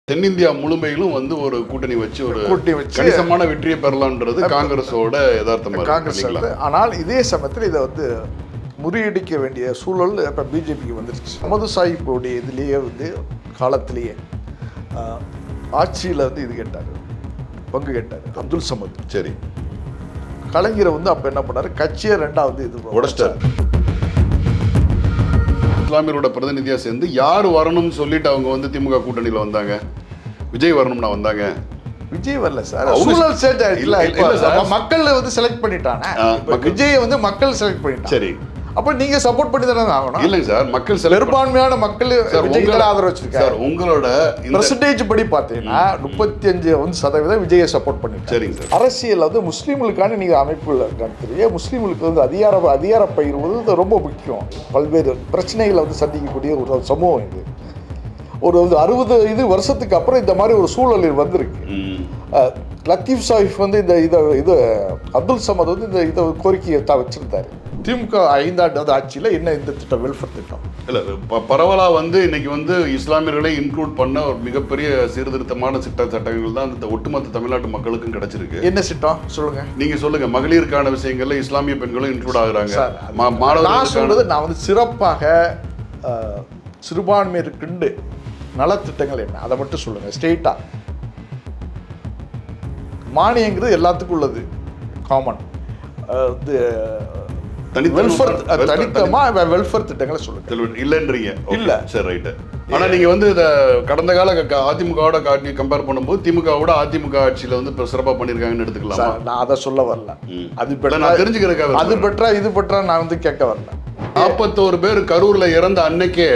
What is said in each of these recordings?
தென்னிந்தியா முழுமையிலும் வந்து ஒரு கூட்டணி வச்சு கணிசமான வெற்றியை பெறலான்றது காங்கிரஸோட யதார்த்தமா காங்கிரஸ். ஆனால் இதே சமயத்தில் இதை வந்து முறியடிக்க வேண்டிய சூழல் இப்போ பிஜேபிக்கு வந்துருச்சு. அமது சாஹிப்போடைய இதுலேயே வந்து காலத்திலேயே ஆட்சியில் வந்து இது கேட்டார், பங்கு கேட்டார் அப்துல் சமத். சரி, கலைஞரை வந்து அப்போ என்ன பண்ணார், கட்சியை ரெண்டாவது இது உடைச்சிட்டார். இஸ்லாமியரோட பிரதிநிதியா சேர்ந்து யார் வரணும்னு சொல்லிட்டு அவங்க வந்து திமுக கூட்டணியில வந்தாங்க. விஜய் வரணும்னா வந்தாங்க. விஜய் வரல சார், சூழல் செட் ஆயிடுச்சு. மக்கள் வந்து செலக்ட் பண்ணிட்டாங்க. விஜய் வந்து மக்கள் செலக்ட் பண்ணிட்டாங்க. சரி, அப்ப நீங்க சப்போர்ட் பண்ணி தானே ஆகணும். இல்லைங்க சார், மக்கள் பெரும்பான்மையான மக்கள் விஜய்க்கு ஆதரவு வச்சிருக்காங்க. உங்களோட பெர்சன்டேஜ் படி பார்த்தீங்கன்னா 35% விஜயை சப்போர்ட் பண்ணிருக்காங்க. சரிங்க சார். அரசியல் வந்து முஸ்லீம்களுக்கான நீங்க அமைப்புகள் நடத்துறீங்க. முஸ்லீம்களுக்கு வந்து அதிகார பகிர்வது ரொம்ப முக்கியம். பல்வேறு பிரச்சனைகளை வந்து சந்திக்கக்கூடிய ஒரு சமூகம் இது. ஒரு 60 வருஷத்துக்கு அப்புறம் இந்த மாதிரி ஒரு சூழல் வந்திருக்கு. லத்தீப் சாஹிப் வந்து இது அப்துல் சமத் வந்து இந்த கோரிக்கையை வச்சிருந்தாரு. திமுக 5 ஆண்டு ஆட்சியில் என்ன இந்த திட்டம், வெல்ஃபேர் திட்டம் இல்லை பரவலாக வந்து இன்னைக்கு வந்து இஸ்லாமியர்களை இன்க்ளூட் பண்ண ஒரு மிகப்பெரிய சீர்திருத்தமான சட்டங்கள் தான் இந்த ஒட்டுமொத்த தமிழ்நாட்டு மக்களுக்கும் கிடைச்சிருக்கு. என்ன திட்டம் சொல்லுங்க, நீங்க சொல்லுங்க. மகளிருக்கான விஷயங்கள்ல இஸ்லாமிய பெண்களும் இன்க்ளூட் ஆகுறாங்க. நான் சொல்றது, நான் வந்து சிறப்பாக சிறுபான்மையினருக்கு நலத்திட்டங்கள் என்ன அதை மட்டும் சொல்லுங்க ஸ்ட்ரெயிட்டா. மானியங்கிறது எல்லாத்துக்கும் உள்ளது, காமன். வெல்ஃபேர் திட்டங்களை சொல்லுங்க. இல்லன்றீங்க? இல்ல, சரி, ரைட். ஆனா நீங்க வந்து இத கடந்த கால அதிமுகவோட கம்பேர் பண்ணும்போது திமுகவோட அதிமுக ஆட்சியில வந்து சிறப்பா பண்ணிருக்காங்கன்னு எடுத்துக்கலாம். நான் அதை சொல்ல வரல. அது நான் தெரிஞ்சுக்கிறேன். அது பெற்றா இது பெற்றா நான் வந்து கேட்க வரல. 41 பேர் கரூர்ல இறந்த அன்னைக்கே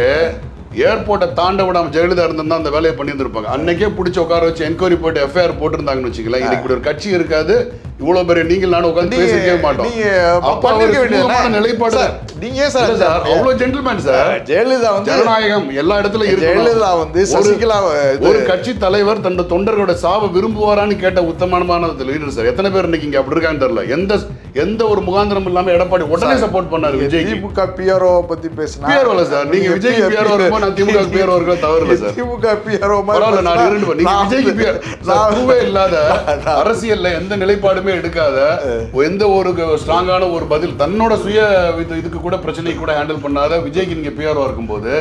ஏர்போர்ட்டை தாண்ட விடாம ஜெயலலிதா இருந்தா அந்த வேலையை பண்ணியிருந்திருப்பாங்க. அன்னைக்கே பிடிச்சி உட்கார வச்சு என்கொயரி போட்டு எஃப்ஐஆர் போட்டிருந்தாங்கன்னு வச்சுக்கலாம். இன்னைக்கு இப்படி ஒரு கட்சி இருக்காது. இவ்வளவு பெரிய நீங்கள் நானும் உட்காந்து பேசிக்கவே மாட்டோம். நிலைப்பாடு நீங்க சார் அவ்வளவு ஜென்டில்மேன் சார். ஜெயலலிதா வந்து ஜனநாயகம் எல்லா இடத்துலயும் இருக்கு. ஜெயலலிதா வந்து சசிகலா ஒரு கட்சி தலைவர் தன் தொண்டர்களோட சாவை விரும்புவாரான்னு கேட்ட உத்தமமான லீடர் சார். எத்தனை பேர் இன்னைக்கு இங்க அப்படி இருக்கான்னு தெரியல. எந்த ஒரு முகாந்திரம் இல்லாம எடப்பாடி உடனே சப்போர்ட் பண்ணாரு. விஜய் திமுக பிஆர்ஓ பத்தி பேசினா பிஆர்ஓ சார். நீங்க விஜய் பிஆர்ஓ இருக்கும், நான் திமுக பிஆர்ஓ இருக்க தவறு சார். திமுக பிஆர்ஓ பரவாயில்ல, நான் இரண்டு. நீங்க விஜய் பிஆர்ஓ இல்லாத அரசியல்ல எந்த நிலைப்பாடுமே எடுக்காத, எந்த ஒரு ஸ்ட்ராங்கான ஒரு பதில் தன்னோட சுய இதுக்கு கூட பிரச்சனை கூட ஹேண்டில் பண்ணாத விஜய்க்கு நீங்க பிஆர்ஓ இருக்கும்போது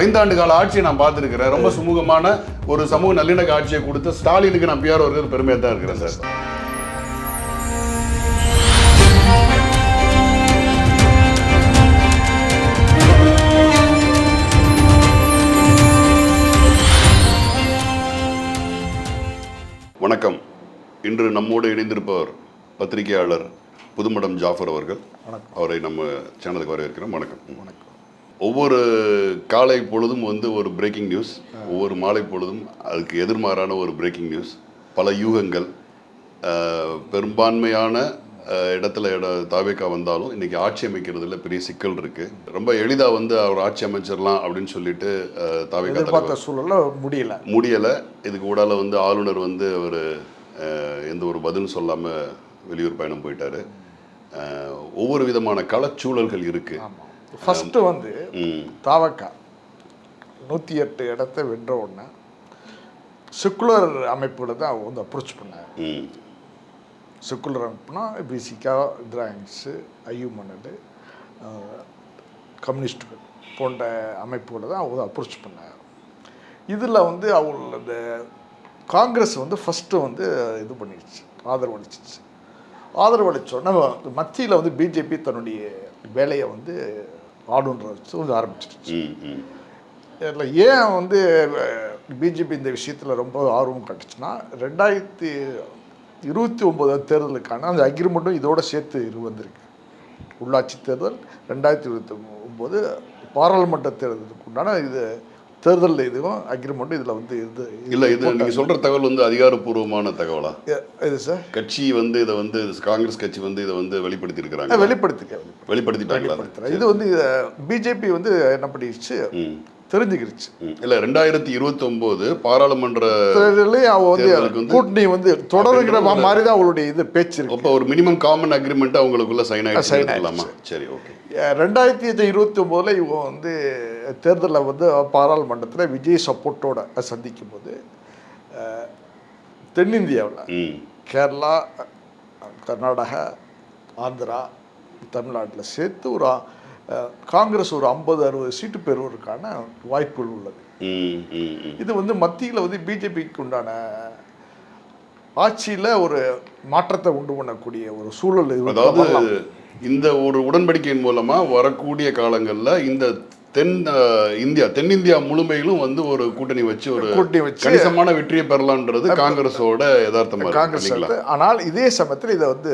5 ஆண்டு கால ஆட்சியை நான் பார்த்துருக்கிறேன். ரொம்ப சுமூகமான ஒரு சமூக நல்லிணக்க ஆட்சியை கொடுத்து ஸ்டாலினுக்கு நான் பிஆர்ஓ இருக்கிறது பெருமையா தான் இருக்கிறேன் சார். வணக்கம். இன்று நம்மோடு இணைந்திருப்பவர் பத்திரிகையாளர் புதுமடம் ஜாஃபர் அவர்கள். அவரை நம்ம சேனலுக்கு வரவேற்கிறோம். வணக்கம். வணக்கம். ஒவ்வொரு காலை பொழுதும் வந்து ஒரு பிரேக்கிங் நியூஸ், ஒவ்வொரு மாலை பொழுதும் அதுக்கு எதிர்மாறான ஒரு பிரேக்கிங் நியூஸ். பல யூகங்கள், பெரும்பான்மையான இடத்துல தாவேக்கா வந்தாலும் இன்னைக்கு ஆட்சி அமைக்கிறதுல பெரிய சிக்கல் இருக்கு. ரொம்ப எளிதா வந்து அவர் ஆட்சி அமைச்சிடலாம் அப்படின்னு சொல்லிட்டு தாவேக்கா சூழல்ல முடியல. இதுக்கு ஊடால வந்து ஆளுநர் வந்து அவர் எந்த ஒரு பதிலும் சொல்லாம வெளியூர் பயணம் போயிட்டாரு. ஒவ்வொரு விதமான களச்சூழல்கள் இருக்கு. ஃபர்ஸ்ட் வந்து தாவேக்கா 108 இடத்தை வென்ற உடனே செக்குலர் அமைப்புகளை தான் அவங்க வந்து அப்ரோச் பண்ணாங்க. செக்குலர் அமைப்புனா பிசிகா, திராங்ஸு, ஐயூமனடு, கம்யூனிஸ்டுகள் போன்ற அமைப்புகளை தான் அவங்க அப்ரோச் பண்ணாங்க. இதில் வந்து அவங்க அந்த காங்கிரஸ் வந்து ஃபஸ்ட்டு வந்து இது பண்ணிடுச்சு, ஆதரவளிச்சிச்சு. ஆதரவளித்தோடனே மத்தியில் வந்து பிஜேபி தன்னுடைய வேலையை வந்து ஆளுநரை வச்சு வந்து ஆரம்பிச்சிருச்சு. இதில் ஏன் வந்து பிஜேபி இந்த விஷயத்தில் ரொம்ப ஆர்வம் காட்டுச்சுன்னா 2029 தேர்தலுக்கான அந்த அக்ரிமெண்ட்டும் இதோட சேர்த்து வந்திருக்கு. உள்ளாட்சி தேர்தல் 2029, பாராளுமன்ற தேர்தலுக்கு உண்டான இது தேர்தல் இதுவும் அக்ரிமெண்ட்டும் இதில் வந்து இல்லை. இது நீங்கள் சொல்கிற தகவல் வந்து அதிகாரப்பூர்வமான தகவலா? இது சார் கட்சி வந்து இதை வந்து காங்கிரஸ் கட்சி வந்து இதை வந்து வெளிப்படுத்தியிருக்கிறாங்க. வெளிப்படுத்திட்டாங்க. இது வந்து பிஜேபி வந்து என்ன பண்ணிடுச்சு, தெரிஞ்சுக்கிடுச்சு. இல்லை, 2029 பாராளுமன்ற கூட்டணி வந்து தொடருங்கிற மாதிரி தான் அவங்களுடைய இது பேச்சு இருக்கு. அப்போ ஒரு மினிமம் காமன் அக்ரிமெண்ட் அவங்களுக்குள்ள சைன் ஆயிடுச்சு. சரி, ஓகே. 2029 இவங்க வந்து தேர்தலில் வந்து பாராளுமன்றத்தில் விஜய் சப்போர்ட்டோட சந்திக்கும் போது தென்னிந்தியாவில் கேரளா, கர்நாடகா, ஆந்திரா, தமிழ்நாட்டில் சேர்த்து ஒரு காங்கிரஸ் ஒரு 50-60 சீட்டு பெறுவதற்கான வாய்ப்புகள் உள்ளது. இது வந்து மத்தியில் வந்து பிஜேபிக்கு உண்டான ஆட்சியில் ஒரு மாற்றத்தை உண்டு பண்ணக்கூடிய ஒரு சூழல். அதாவது இந்த ஒரு உடன்படிக்கையின் மூலமா வரக்கூடிய காலங்களில் இந்த தென்னிந்தியா முழுமையிலும் வந்து ஒரு கூட்டணி வச்சு ஒரு கணிசமான வெற்றியை பெறலான்றது காங்கிரஸோட யதார்த்தமா காங்கிரஸ். ஆனால் இதே சமயத்தில் இதை வந்து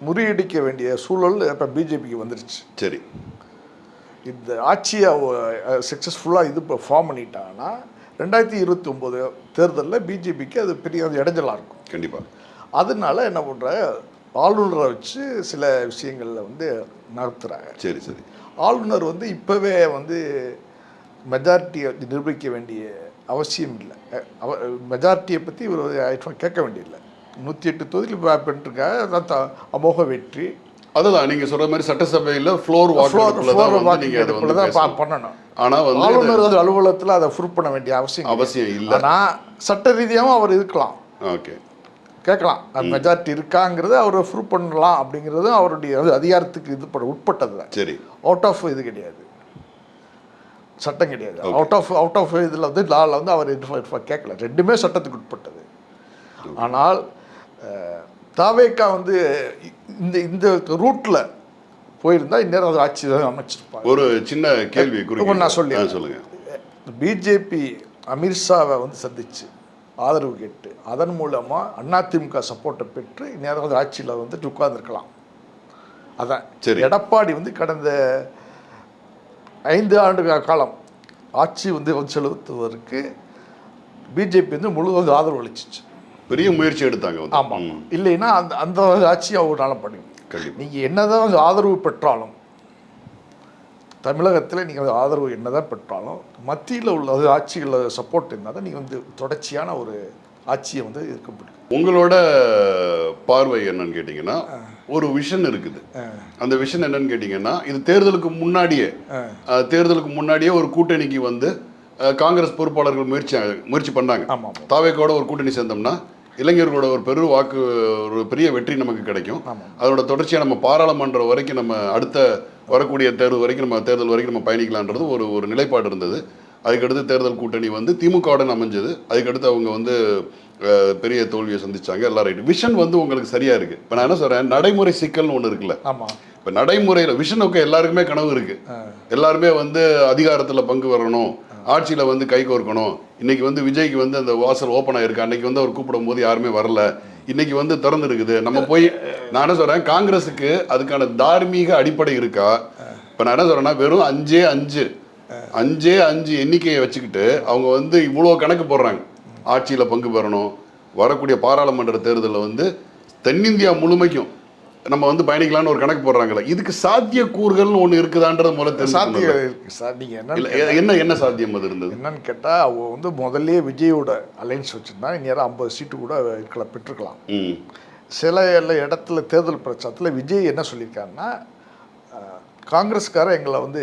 முறியடிக்க வேண்டிய சூழல் இப்போ பிஜேபிக்கு வந்துருச்சு. சரி, இந்த ஆட்சியை சக்ஸஸ்ஃபுல்லாக இது இப்போ ஃபார்ம் பண்ணிட்டாங்கன்னா 2029 தேர்தலில் பிஜேபிக்கு அது பெரிய இடைஞ்சலாக இருக்கும் கண்டிப்பாக. அதனால என்ன பண்ணுற, ஆளுநரை வச்சு சில விஷயங்களில் வந்து நடத்துகிறாங்க. சரி சரி. ஆளுநர் வந்து இப்போவே வந்து மெஜாரிட்டியை நிரூபிக்க வேண்டிய அவசியம் இல்லை. மெஜாரிட்டியை பற்றி ஒரு கேட்க வேண்டியதில்லை. 108 தொகுதியில் பண்ணிருக்காங்க, அமோக வெற்றி. அதுதான் நீங்க சொல்ற மாதிரி சட்டசபையில் ஃப்ளோர் வாக்குல தான் பண்ணணும். ஆனால் வந்து ஆளுநர் வந்து அலுவலகத்தில் அதை ப்ரூவ் பண்ண வேண்டிய அவசியம் இல்லை. ஆனால் சட்ட ரீதியாகவும் அவர் இருக்கலாம், ஓகே, கேட்கலாம். மெஜாரிட்டி இருக்காங்கிறத அவர் ப்ரூவ் பண்ணலாம் அப்படிங்கிறது அவருடைய அதிகாரத்துக்கு இது உட்பட்டது தான். சரி, அவுட் ஆஃப் இது கிடையாது, சட்டம் கிடையாது. அவுட் ஆஃப் இதில் வந்து லாவில் வந்து அவர் கேட்கல, ரெண்டுமே சட்டத்துக்கு உட்பட்டது. ஆனால் தாவேக்கா வந்து இந்த இந்த ரூட்டில் போயிருந்தா இந்நேரம் அது ஆட்சி அமைச்சிருப்பாங்க. ஒரு சின்ன கேள்வி நான் சொல்லுங்க. பிஜேபி அமித்ஷாவை வந்து சந்திச்சு ஆதரவு கேட்டு அதன் மூலமாக அதிமுக சப்போர்ட்டை பெற்று இந்நேரம் வந்து ஆட்சியில் வந்து உட்கார்ந்துருக்கலாம். அதான் எடப்பாடி வந்து கடந்த 5 ஆண்டு காலம் ஆட்சி வந்து செலுத்துவதற்கு பிஜேபி வந்து முழுவதும் ஆதரவு அளிச்சிச்சு, பெரிய முயற்சி எடுத்தாங்க. ஆமாம், இல்லைன்னா அந்த அந்த ஆட்சியை அவரால பண்ணுங்க. நீங்கள் என்னதான் வந்து ஆதரவு பெற்றாலும், தமிழகத்தில் நீங்கள் வந்து ஆதரவு என்னதான் பெற்றாலும், மத்தியில் உள்ள ஆட்சிகளில் சப்போர்ட் இருந்தால் தான் நீங்கள் வந்து தொடர்ச்சியான ஒரு ஆட்சியை வந்து இருக்க முடியும். உங்களோட பார்வை என்னன்னு கேட்டிங்கன்னா, ஒரு விஷன் இருக்குது. அந்த விஷன் என்னன்னு கேட்டிங்கன்னா, இது தேர்தலுக்கு முன்னாடியே ஒரு கூட்டணிக்கு வந்து காங்கிரஸ் பொறுப்பாளர்கள் முயற்சி பண்ணாங்க. தாவேக்கோட ஒரு கூட்டணி சேர்ந்தோம்னா இளைஞர்களோட ஒரு பெரிய வெற்றி நமக்கு கிடைக்கும். அதோட தொடர்ச்சியாக நம்ம பாராளுமன்ற வரைக்கும், நம்ம அடுத்த வரக்கூடிய தேர்தல் வரைக்கும் நம்ம பயணிக்கலான்றது ஒரு நிலைப்பாடு இருந்தது. அதுக்கடுத்து தேர்தல் கூட்டணி வந்து திமுகவுடன் அமைஞ்சது. அதுக்கடுத்து அவங்க வந்து பெரிய தோல்வியை சந்திச்சாங்க. எல்லாம் ரைட்டு. விஷன் வந்து உங்களுக்கு சரியா இருக்கு. இப்போ நான் என்ன சொல்றேன், நடைமுறை சிக்கல்னு ஒன்று இருக்குல்ல. இப்போ நடைமுறையில் விஷனுக்கு எல்லாருக்குமே கனவு இருக்கு. எல்லாருமே வந்து அதிகாரத்தில் பங்கு வரணும், ஆட்சியில் வந்து கை கோர்க்கணும். இன்னைக்கு வந்து விஜய்க்கு வந்து அந்த வாசல் ஓப்பன் ஆயிருக்கு. அன்னைக்கு வந்து அவர் கூப்பிடும் போது யாருமே வரல, இன்னைக்கு வந்து திறந்து இருக்குது. நம்ம போய் நான் என்ன சொல்றேன், காங்கிரஸுக்கு அதுக்கான தார்மீக அடிப்படை இருக்கா? இப்போ நான் என்ன சொல்றேன்னா, வெறும் 5 எண்ணிக்கையை வச்சுக்கிட்டு அவங்க வந்து இவ்வளோ கணக்கு போடுறாங்க. ஆட்சியில் பங்கு பெறணும், வரக்கூடிய பாராளுமன்ற தேர்தலில் வந்து தென்னிந்தியா முழுமைக்கும் நம்ம வந்து பயணிக்கலாம்னு ஒரு கணக்கு போடுறாங்களே, இதுக்கு சாத்திய கூறுகள்னு ஒன்று இருக்குதான்றது முதல்ல சாத்தியம் இருக்கு சார். நீங்கள் என்ன சாத்தியம் அது இருந்தது என்னன்னு கேட்டால், அவங்க வந்து முதல்ல விஜயோட அலைன்ஸ் வச்சுருந்தா இந்நேரம் 50 சீட்டு கூட பெற்றுக்கலாம். சில இடத்துல தேர்தல் பிரச்சாரத்தில் விஜய் என்ன சொல்லியிருக்காருன்னா, காங்கிரஸ்காரர் எங்களை வந்து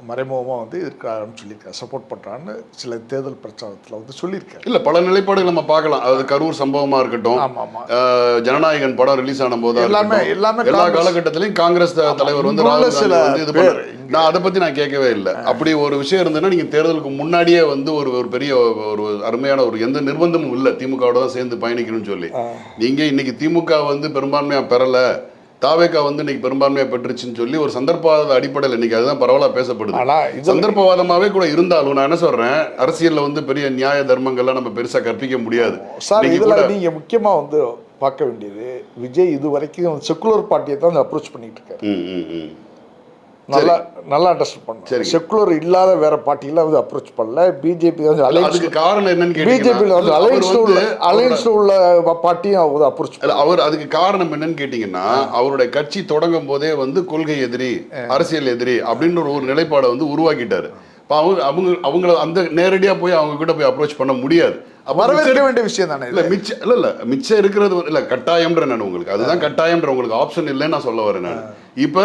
மறைமுகமாக வந்து இருக்காருன்னு சொல்லியிருக்காரு, சப்போர்ட் பண்ணுறான்னு சில தேர்தல் பிரச்சாரத்தில் வந்து சொல்லியிருக்காரு. இல்லை, பல நிலைப்பாடுகள் நம்ம பார்க்கலாம். அது கரூர் சம்பவமாக இருக்கட்டும், ஜனநாயகன் படம் ரிலீஸ் ஆன போது எல்லாமே எல்லா காலகட்டத்திலையும் காங்கிரஸ் தலைவர் வந்து சில இது பண்ணாரு. நான் அதை பற்றி நான் கேட்கவே இல்லை. அப்படி ஒரு விஷயம் இருந்ததுன்னா நீங்கள் தேர்தலுக்கு முன்னாடியே வந்து ஒரு பெரிய ஒரு அருமையான ஒரு எந்த நிர்பந்தமும் இல்லை திமுகவோட தான் சேர்ந்து பயணிக்கணும்னு சொல்லி. நீங்கள் இன்னைக்கு திமுக வந்து பெரும்பான்மையாக பெறலை, தாவேக்கா வந்து இன்னைக்கு பெரும்பான்மையா பெற்றுச்சுன்னு சொல்லி ஒரு சந்தர்ப்பவாத அடிப்படையில் இன்னைக்கு அதுதான் பரவலா பேசப்படுது. சந்தர்ப்பவாதமாவே கூட இருந்தாலும் நான் என்ன சொல்றேன், அரசியல்ல வந்து பெரிய நியாய தர்மங்கள்லாம் நம்ம பெருசா கற்பிக்க முடியாது. நீங்க முக்கியமா வந்து பார்க்க வேண்டியது, விஜய் இது வரைக்கும் செக்குலர் பார்ட்டியை தான் அப்ரோச் பண்ணிட்டு இருக்காரு. நல்லா அண்டர்ஸ்டாண்ட் பண்ணணும். செக்குலர் இல்லாத வேற பார்ட்டியில வந்து அப்ரோச் பண்ணல. பிஜேபி வந்து அதுக்கு காரணம் என்னன்னு பிஜேபியில் வந்து அலைன்ஸ் உள்ள பார்ட்டியும் அவர் அப்ரோச் பண்ணல. அவர் அதுக்கு காரணம் என்னன்னு கேட்டீங்கன்னா, அவருடைய கட்சி தொடங்கும் போதே வந்து கொள்கை எதிரி, அரசியல் எதிரி அப்படின்னு ஒரு நிலைப்பாடை வந்து உருவாக்கிட்டாரு. அவங்க அந்த நேரடியா போய் அவங்க கிட்ட போய் அப்ரோச் பண்ண முடியாது. வரவேற்க வேண்டிய விஷயம் தானே. மிச்சம் இருக்கிறது இல்ல, கட்டாயம்ன்ற நான் உங்களுக்கு அதுதான் கட்டாயம்ன்ற உங்களுக்கு ஆப்ஷன் இல்லைன்னு நான் சொல்ல வரேன். நான் இப்ப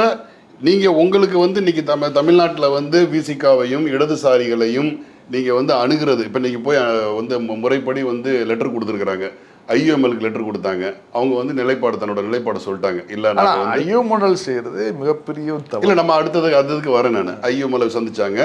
நீங்க உங்களுக்கு வந்து இன்னைக்கு தமிழ்நாட்டில் வந்து விசிகாவையும் இடதுசாரிகளையும் நீங்க வந்து அணுகிறது இப்போ நீங்க போய் வந்து முறைப்படி வந்து லெட்டர் கொடுத்துருக்குறாங்க. ஐயுஎம்எலுக்கு லெட்டர் கொடுத்தாங்க. அவங்க வந்து நிலைப்பாடு தன்னோட நிலைப்பாடு சொல்லிட்டாங்க. இல்ல நான் வந்து ஐயுஎம்எல் செய்யறது மிகப்பெரிய இல்ல நம்ம அடுத்ததுக்கு வரேன். நான் ஐயுஎம்எல் சந்திச்சாங்க,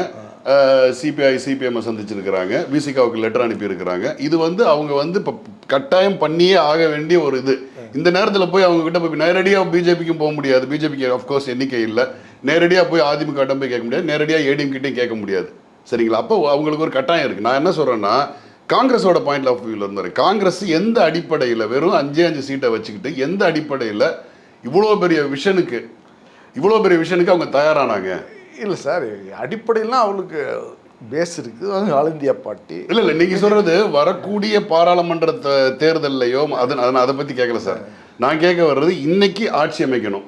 சிபிஐ சிபிஎம் சந்திச்சிருக்கிறாங்க, விசிகாவுக்கு லெட்டர் அனுப்பியிருக்கிறாங்க. இது வந்து அவங்க வந்து இப்போ கட்டாயம் பண்ணியே ஆக வேண்டிய ஒரு இது. இந்த நேரத்தில் போய் அவங்க கிட்ட போய் நேரடியாக பிஜேபிக்கும் போக முடியாது. பிஜேபிக்கு ஆஃப்கோர்ஸ் எண்ணிக்கை இல்லை. நேரடியாக போய் அதிமுக போய் கேட்க முடியாது, நேரடியாக ஏடிஎம் கிட்டையும் கேட்க முடியாது. சரிங்களா? அப்போ அவங்களுக்கு ஒரு கட்டாயம் இருக்குது. நான் என்ன சொல்கிறேன்னா, காங்கிரஸோட பாயிண்ட் ஆஃப் வியூவில் இருந்தார். காங்கிரஸ் எந்த அடிப்படையில் வெறும் 5 சீட்டை வச்சுக்கிட்டு எந்த அடிப்படையில் இவ்வளோ பெரிய விஷனுக்கு அவங்க தயாரானாங்க? இல்லை சார், அடிப்படையெல்லாம் அவளுக்கு பேஸ் இருக்குது. அது ஆல் இந்தியா பார்ட்டி. இல்லை நீங்கள் சொல்கிறது வரக்கூடிய பாராளுமன்ற தேர்தல்லையோ அதை பற்றி கேட்கல சார். நான் கேட்க வர்றது இன்னைக்கு ஆட்சி அமைக்கணும்.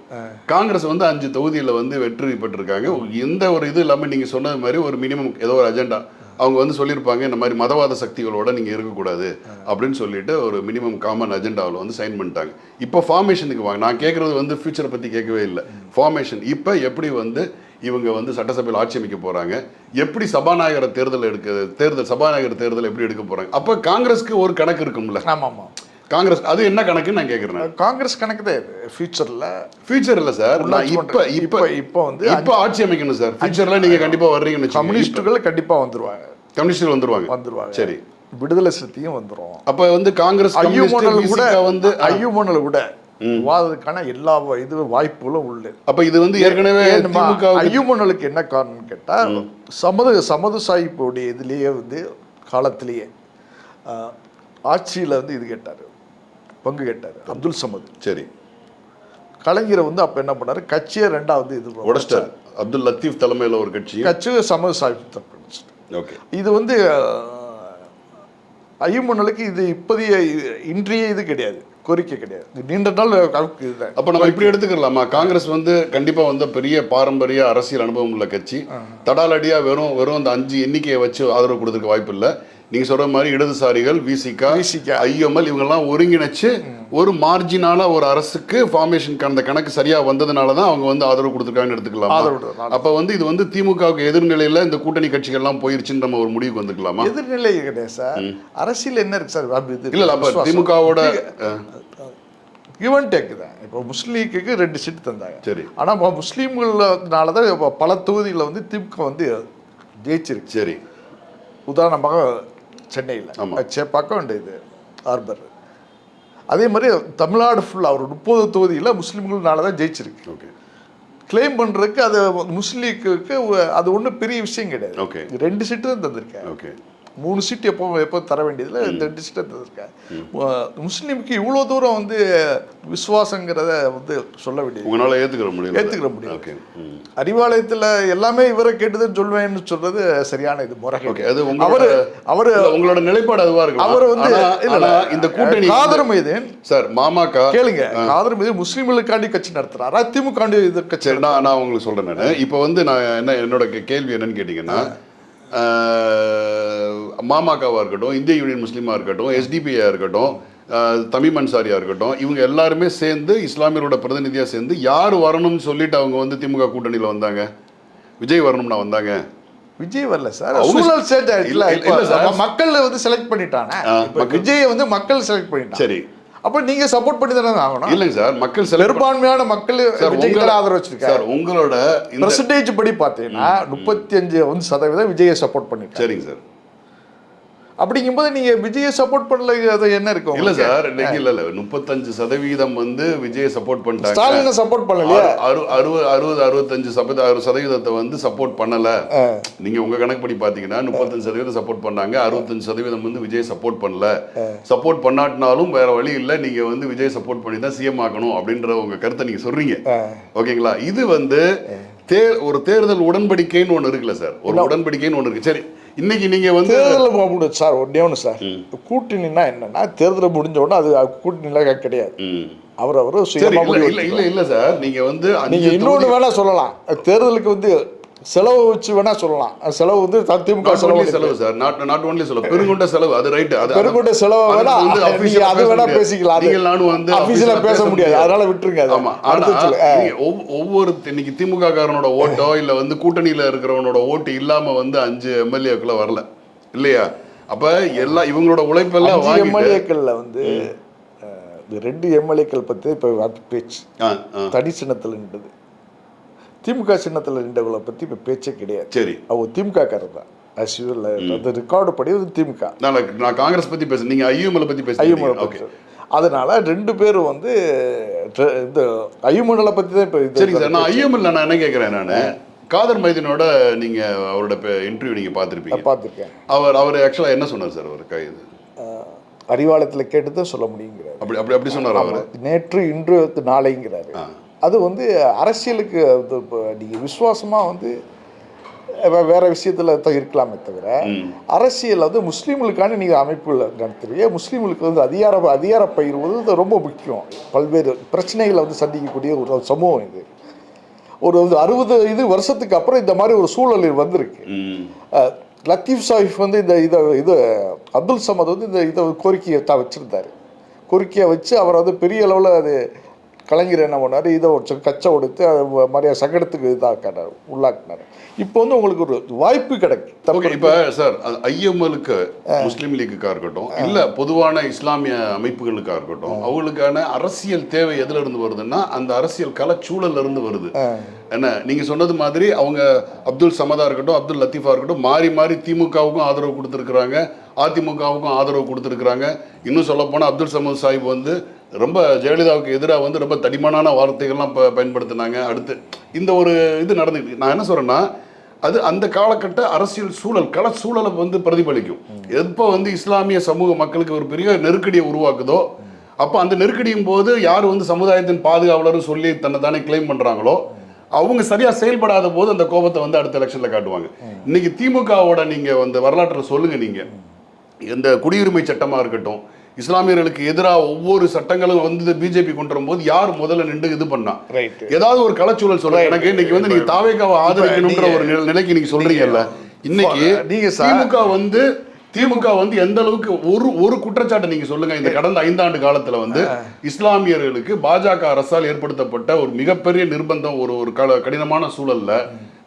காங்கிரஸ் வந்து 5 தொகுதியில் வந்து வெற்றி பெற்றிருக்காங்க. எந்த ஒரு இது இல்லாமல் நீங்கள் சொன்னது மாதிரி ஒரு மினிமம் ஏதோ ஒரு அஜெண்டா அவங்க வந்து சொல்லியிருப்பாங்க. இந்த மாதிரி மதவாத சக்திகளோட நீங்கள் இருக்கக்கூடாது அப்படின்னு சொல்லிட்டு ஒரு மினிமம் காமன் அஜெண்டாவில் வந்து சைன் பண்ணிட்டாங்க. இப்போ ஃபார்மேஷனுக்கு வாங்க. நான் கேட்குறது வந்து ஃபியூச்சரை பற்றி கேட்கவே இல்லை. ஃபார்மேஷன் இப்போ எப்படி வந்து இவங்க வந்து சட்டசபையில் ஆட்சி அமைக்க போகிறாங்க, எப்படி சபாநாயகர் தேர்தல் எப்படி எடுக்க போகிறாங்க. அப்போ காங்கிரஸ்க்கு ஒரு கணக்கு இருக்கும்ல. ஆமாம். காங்கிரஸ் அது என்ன கணக்குன்னு நான் கேட்குறேன். காங்கிரஸ் கணக்கு தான் ஃபியூச்சர் இல்லை சார். இப்போ ஆட்சி அமைக்கணும் சார். ஃபியூச்சர்ல நீங்க கண்டிப்பா வர்றீங்கன்னு கம்யூனிஸ்டுகள் கண்டிப்பா கம்யூனிஸ்டுகள் வந்துருவாங்க. சரி, விடுதலை சிறுத்தையும் வந்துரும். அப்ப வந்து காங்கிரஸ் ஐயுமோனல் கூட வாதத்துக்கான எல்லா வாய்ப்புகளும் உள்ள. அப்ப இது வந்து ஏற்கனவே ஐயுமோனலுக்கு என்ன காரணம் கேட்டா, சமது சாஹிப்புடைய இதுலயே வந்து காலத்திலேயே ஆட்சியில் வந்து இது கேட்டார், பங்கு கேட்டார் அப்துல் சமது. சரி, கலைஞரை வந்து அப்போ என்ன பண்ணார், கட்சியை ரெண்டாவது இது உடைச்சிட்டார். அப்துல் லத்தீப் தலைமையில் ஒரு கட்சி சமது சாஹிப். ஓகே, இது வந்து ஐயுமோனலுக்கு இது இப்போதைய இன்றைய இது கிடையாது, கோரிக்கை கிடையாது, நீண்ட நாள். அப்போ நம்ம இப்படி எடுத்துக்கலாமா? காங்கிரஸ் வந்து கண்டிப்பாக வந்து பெரிய பாரம்பரிய அரசியல் அனுபவம் உள்ள கட்சி. தடாலடியாக வெறும் அந்த 5 எண்ணிக்கையை வச்சு ஆதரவு கொடுத்துருக்க வாய்ப்பு இல்லை. நீங்க சொல்ற மாதிரி இடதுசாரிகள், விசிகா, ஐஎம்எல் இவங்கெல்லாம் ஒருங்கிணைச்சு ஒரு மார்ஜினால ஒரு அரசுக்கு ஃபார்மேஷன் அந்த கணக்கு சரியா வந்ததுனால தான் அவங்க வந்து ஆதரவு கொடுத்துருக்காங்கன்னு எடுத்துக்கலாம். அப்ப வந்து இது வந்து திமுகவுக்கு எதிர்நிலையில இந்த கூட்டணி கட்சிகள்லாம் போயிருச்சுன்னு நம்ம ஒரு முடிவுக்கு வந்துக்கலாமா? எதிர்நிலை கிடையாது சார், அரசியல் என்ன இருக்கு சார்? இல்ல அப்ப திமுகவோட கிவ் அண்ட் டேக் தான். இப்போ முஸ்லீம் லீக்குக்கு 2 சீட் தந்தாங்க. சரி, ஆனா முஸ்லீம்கள்னால தான் பல தொகுதியில் வந்து திமுக வந்து ஜெயிச்சிருக்கு. சரி, உதாரணமாக சென்னையில் சேப்பாக்கம் அண்ட் இது ஹார்பர். அதே மாதிரி தமிழ்நாடு ஃபுல்லாக ஒரு 30 தொகுதியில் முஸ்லீம்கள்னால தான் ஜெயிச்சிருக்கு. ஓகே, கிளைம் பண்ணுறதுக்கு அது முஸ்லீமுக்கு அது ஒன்றும் பெரிய விஷயம் கிடையாது. ஓகே, 2 சீட்டு தான் தந்திருக்கேன். ஓகே, 3 சீட்டு எப்போ தர வேண்டியதில் 2 சீட்டை தந்திருக்கேன். முஸ்லீமுக்கு இவ்வளோ தூரம் வந்து விசுவாசங்கிறத வந்து சொல்ல வேண்டியது. உங்களால் ஏற்றுக்கிற முடியும். ஓகே, அறிவாலயத்தில் எல்லாமே இவரை கேட்டுதான் சொல்வேன்னு சொல்றது சரியான இது முறை. அவர் உங்களோட நிலைப்பாடு அதுவா இருக்கு. அவர் வந்து இந்த கூட்டணி காதர் மீதேன் சார் மாமாக்கா கேளுங்க, காதர் மீது முஸ்லீம்களுக்காண்டி கட்சி நடத்துறாரா திமுக இது கட்சி? நான் உங்களுக்கு சொல்றேன். நான் இப்போ வந்து நான் என்னோட கேள்வி என்னன்னு கேட்டீங்கன்னா, மாமாக்காவாக இருக்கட்டும், இந்திய யூனியன் முஸ்லீமாக இருக்கட்டும், எஸ்டிபிஐயாக இருக்கட்டும், தமிம் அன்சாரியாக இருக்கட்டும், இவங்க எல்லாருமே சேர்ந்து இஸ்லாமியரோட பிரதிநிதியாக சேர்ந்து யார் வரணும்னு சொல்லிட்டு அவங்க வந்து திமுக கூட்டணியில் வந்தாங்க. விஜய் வரணும்னா வந்தாங்க. விஜய் வரல சார், மக்கள் வந்து செலக்ட் பண்ணிட்டாங்க. விஜய் வந்து மக்கள் செலக்ட் பண்ணிட்டாங்க. சரி, அப்ப நீங்க சப்போர்ட் பண்ணி தானே ஆகணும். இல்லைங்க சார், மக்கள் பெரும்பான்மையான மக்கள் ஆதரவு வச்சிருக்காங்க. உங்களோட பெர்சன்டேஜ் படி பார்த்தீங்கன்னா 35% விஜயை சப்போர்ட் பண்ணிட்டாங்க. சரிங்க சார், அப்படிங்கும்போது நீங்க விஜயை சப்போர்ட் பண்ணல, அது என்ன இருக்கும்? இல்ல சார், இன்னைக்கு இல்ல 35% வந்து விஜயை சப்போர்ட் பண்ணிட்டாங்க. ஸ்டாலினை சப்போர்ட் பண்ணலையா? 65% வந்து சப்போர்ட் பண்ணல. நீங்க உங்க கணக்கு படி பாத்தீங்கன்னா 35% சப்போர்ட் பண்ணாங்க, 65% வந்து விஜய் சப்போர்ட் பண்ணல. சப்போர்ட் பண்ணாட்டினாலும் வேற வழி இல்ல, நீங்க வந்து விஜய் சப்போர்ட் பண்ணி தான் சிஎம் ஆகணும் அப்படின்ற உங்க கருத்தை நீங்க சொல்றீங்க. ஓகேங்களா? இது வந்து ஒரு தேர்தல் உடன்படிக்கைன்னு ஒண்ணு இருக்குல்ல சார், ஒரு உடன்படிக்கைன்னு ஒண்ணு இருக்கு. சரி, இன்னைக்கு நீங்க வந்து தேர்தல் சார் ஒண்ணு சார், கூட்டணினா என்னன்னா தேர்தல் முடிஞ்ச உடனே அது கூட்டணில கிடையாது. அவர் இல்ல சார், நீங்க வந்து நீங்க இன்னொன்னு வேணா சொல்லலாம், தேர்தலுக்கு வந்து செலவு வச்சு வேணா சொல்லலாம். செலவு வந்து திமுக செலவு சார், நாட் ஒன்லி செலவு, பெருங்கொண்ட செலவு. அது ரைட், பெருங்கொண்ட செலவு வேணா அது வேணா பேசிக்கலாம். நானும் வந்து ஆபீஸ்ல பேச முடியாது, அதனால விட்டுருங்க. ஆமா, ஒவ்வொரு இன்னைக்கு திமுக காரனோட ஓட்டோ இல்ல வந்து கூட்டணியில இருக்கிறவனோட ஓட்டு இல்லாம வந்து 5 எம்எல்ஏக்குள்ள வரல. இல்லையா? அப்ப எல்லாம் இவங்களோட உழைப்பெல்லாம் எம்எல்ஏக்கள்ல வந்து 2 எம்எல்ஏக்கள் பத்தி இப்ப பேச்சு தனி சின்னத்தில் நின்றது. திமுக சின்னத்தில் நின்றவங்களை பத்தி இப்ப பேச்சே கிடையாது. சரி, அவங்க திமுக காரர் தான். அது ரெக்கார்டு படி திமுக. நான் காங்கிரஸ் பத்தி பேசுறேன், நீங்க ஐயுமலை பத்தி பேசுறீங்க. அதனால 2 பேரும் வந்து இந்த ஐயுமலை பத்தி தான் இப்ப. சரிங்க சார், நான் ஐயுமல் நான் என்ன கேட்கிறேன், நான் காதர் மைதீனோட நீங்க அவரோட இன்டர்வியூ நீங்க பார்த்துருப்பீங்க. பார்த்துருக்கேன். அவர் ஆக்சுவலா என்ன சொன்னார் சார்? அவர் கைது அறிவாலயத்தில் கேட்டுதான் சொல்ல முடியுங்கிறார். அப்படி சொன்னார் அவர். நேற்று இன்று நாளைங்கிறாரு. அது வந்து அரசியலுக்கு நீங்க விசுவாசமா வந்து வேற விஷயத்துல தான் இருக்கலாமே தவிர, அரசியல் வந்து முஸ்லீம்களுக்கான நீங்க அமைப்பு நடத்துறீங்க. முஸ்லீம்களுக்கு வந்து அதிகார பகிர்வது ரொம்ப முக்கியம். பல்வேறு பிரச்சனைகளை வந்து சந்திக்கக்கூடிய ஒரு சமூகம் இது. ஒரு 60 வருஷத்துக்கு அப்புறம் இந்த மாதிரி ஒரு சூழல் வந்திருக்கு. லத்தீப் சாஹிப் வந்து இது அப்துல் சமத் வந்து இதை கோரிக்கையை வச்சிருந்தாரு. கோரிக்கையை வச்சு அவர் வந்து பெரிய அளவில் அது கலைஞர் என்ன பண்ணார், இதை கச்சை கொடுத்து அது மாதிரியா சங்கடத்துக்கு உள்ளாக்கினார். இப்போ வந்து உங்களுக்கு ஒரு வாய்ப்பு கிடைக்கும். இப்போ சார், ஐஎம்எலுக்கு முஸ்லீம் லீக்குக்காக இருக்கட்டும், இல்லை பொதுவான இஸ்லாமிய அமைப்புகளுக்காக இருக்கட்டும், அவங்களுக்கான அரசியல் தேவை எதுல இருந்து வருதுன்னா அந்த அரசியல் கலச்சூழல்ல இருந்து வருது. என்ன நீங்க சொன்னது மாதிரி அவங்க அப்துல் சமதா இருக்கட்டும், அப்துல் லத்தீஃபா இருக்கட்டும், மாறி மாறி திமுகவுக்கும் ஆதரவு கொடுத்துருக்குறாங்க, அதிமுகவுக்கும் ஆதரவு கொடுத்துருக்குறாங்க. இன்னும் சொல்ல போனால் அப்துல் சமத் சாஹிப் வந்து ரொம்ப ஜெயலலிதாவுக்கு எதிராக வந்து ரொம்ப தடிமனான வார்த்தைகள்லாம் பயன்படுத்தினாங்க. அடுத்து இந்த ஒரு இது நடந்துக்கிட்டு, நான் என்ன சொல்கிறேன்னா, அது அந்த காலகட்ட அரசியல் சூழல் கள சூழலை வந்து பிரதிபலிக்கும். எப்போ வந்து இஸ்லாமிய சமூக மக்களுக்கு ஒரு பெரிய நெருக்கடியை உருவாக்குதோ, அப்போ அந்த நெருக்கடியும் போது யார் வந்து சமுதாயத்தின் பாதுகாவலர் சொல்லி தன்னை தானே கிளைம் பண்ணுறாங்களோ, அவங்க சரியாக செயல்படாத போது அந்த கோபத்தை வந்து அடுத்த எலெக்ஷனில் காட்டுவாங்க. இன்னைக்கு திமுகவோட நீங்கள் வந்து வரலாற்றில் சொல்லுங்கள், நீங்கள் இந்த குடியுரிமை சட்டமாக இருக்கட்டும், இஸ்லாமியர்களுக்கு எதிராக ஒவ்வொரு சட்டங்களும் வந்து பிஜேபி கொண்டு வரும்போது யார் முதல்ல நின்று இது பண்ணா? ஏதாவது ஒரு கலச்சூழல் சொல்லுங்க எனக்கு. இன்னைக்கு வந்து நீங்க தாவேக்காவை ஆதரிக்கணும்ன்ற ஒரு நிலைக்கு நீங்க சொல்றீங்கல்ல, இன்னைக்கு திமுக வந்து எந்த அளவுக்கு ஒரு குற்றச்சாட்டை நீங்க சொல்லுங்க. இந்த கடந்த 5 ஆண்டு காலத்துல வந்து இஸ்லாமியர்களுக்கு பாஜக அரசால் ஏற்படுத்தப்பட்ட ஒரு மிகப்பெரிய நிர்பந்தம், ஒரு கடினமான சூழல்ல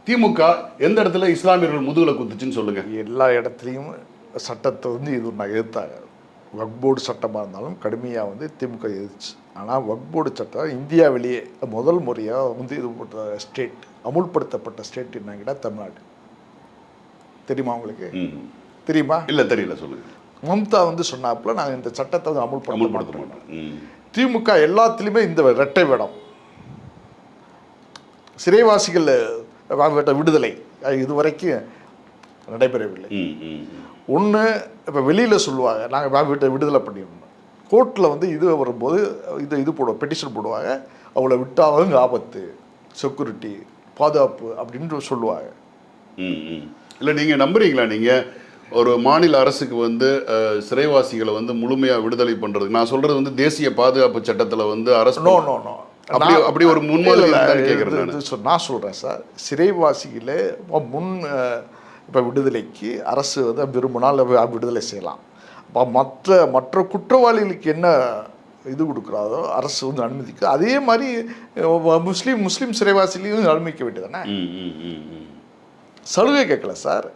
திமுக எந்த இடத்துல இஸ்லாமியர்கள் முதுகுல குத்துச்சுன்னு சொல்லுங்க. எல்லா இடத்துலையும் சட்டத்தை வந்து இது நான் எதிர்த்தாங்க. வக்ஃப் போர்டு சட்டமாக இருந்தாலும் கடுமையாக வந்து திமுக எதிர்த்து. ஆனால் வக்ஃப் போர்டு சட்டம் இந்தியாவிலேயே முதல் முறையாக வந்து இது போட்ட ஸ்டேட், அமுல்படுத்தப்பட்ட ஸ்டேட் என்னங்கிட்ட தமிழ்நாடு. தெரியுமா உங்களுக்கு? தெரியுமா? இல்லை, தெரியல, சொல்லுங்க. மம்தா வந்து சொன்னாப்புல நாங்கள் இந்த சட்டத்தை வந்து அமுல்படுத்த மாட்டோம். திமுக எல்லாத்துலேயுமே இந்த இரட்டை வேடம், சிறைவாசிகள் விடுதலை இதுவரைக்கும் நடைபெறவில்லை. ஒன்று இப்போ வெளியில் சொல்லுவாங்க நாங்கள் விடுதலை பண்ணிடணும், கோர்ட்டில் வந்து இது வரும்போது இது போடுவோம், பெட்டிஷன் போடுவாங்க, அவங்கள விட்டாலும் ஆபத்து, செக்யூரிட்டி, பாதுகாப்பு அப்படின்னு சொல்லுவாங்க. இல்லை, நீங்கள் நம்புறீங்களா? நீங்கள் ஒரு மாநில அரசுக்கு வந்து சிறைவாசிகளை வந்து முழுமையாக விடுதலை பண்ணுறதுக்கு, நான் சொல்கிறது வந்து தேசிய பாதுகாப்பு சட்டத்தில் வந்து அரசு அப்படி ஒரு முன்மாதிரி நான் சொல்கிறேன் சார். சிறைவாசிகளே இப்போ விடுதலைக்கு அரசு வந்து விரும்பினால் விடுதலை செய்யலாம். இப்போ மற்ற குற்றவாளிகளுக்கு என்ன இது கொடுக்குறாதோ அரசு வந்து அனுமதிக்கு, அதே மாதிரி முஸ்லீம் சிறைவாசிலையும் அனுமதிக்க வேண்டியதானே. சலுகை கேட்கல சார்.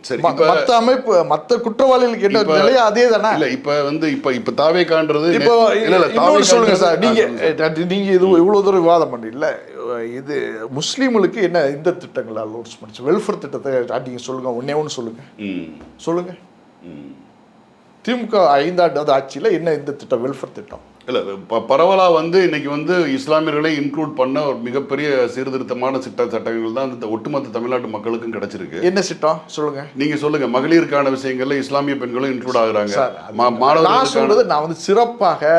சரி, மற்ற அமைப்பு மற்ற குற்றவாளிகளுக்கு என்ன நிலையா அதே தானே. இல்லை, இப்போ வந்து இப்போ தாவேக்கான்றது இப்போ சொல்லுங்க சார். நீங்க இது இவ்வளோ தூரம் விவாதம் பண்ணல. இது முஸ்லீம்களுக்கு என்ன இந்த திட்டங்கள் அலோன்ஸ் பண்ணிச்சு, வெல்ஃபேர் திட்டத்தை நீங்கள் சொல்லுங்க. ஒன்று சொல்லுங்க. திமுக 5 ஆண்டு ஆட்சியில் என்ன இந்த திட்டம், வெல்ஃபேர் திட்டம்? இல்லை, பரவலாக வந்து இன்னைக்கு வந்து இஸ்லாமியர்களை இன்க்ளூட் பண்ண ஒரு மிகப்பெரிய சீர்திருத்தமான சட்டங்கள் தான் இந்த ஒட்டுமொத்த தமிழ்நாட்டு மக்களுக்கும் கிடைச்சிருக்கு. என்ன திட்டம் சொல்லுங்க, நீங்க சொல்லுங்க. மகளிருக்கான விஷயங்கள்ல இஸ்லாமிய பெண்களும் இன்க்ளூட் ஆகுறாங்க. நான் சொல்றது, நான் வந்து சிறப்பாக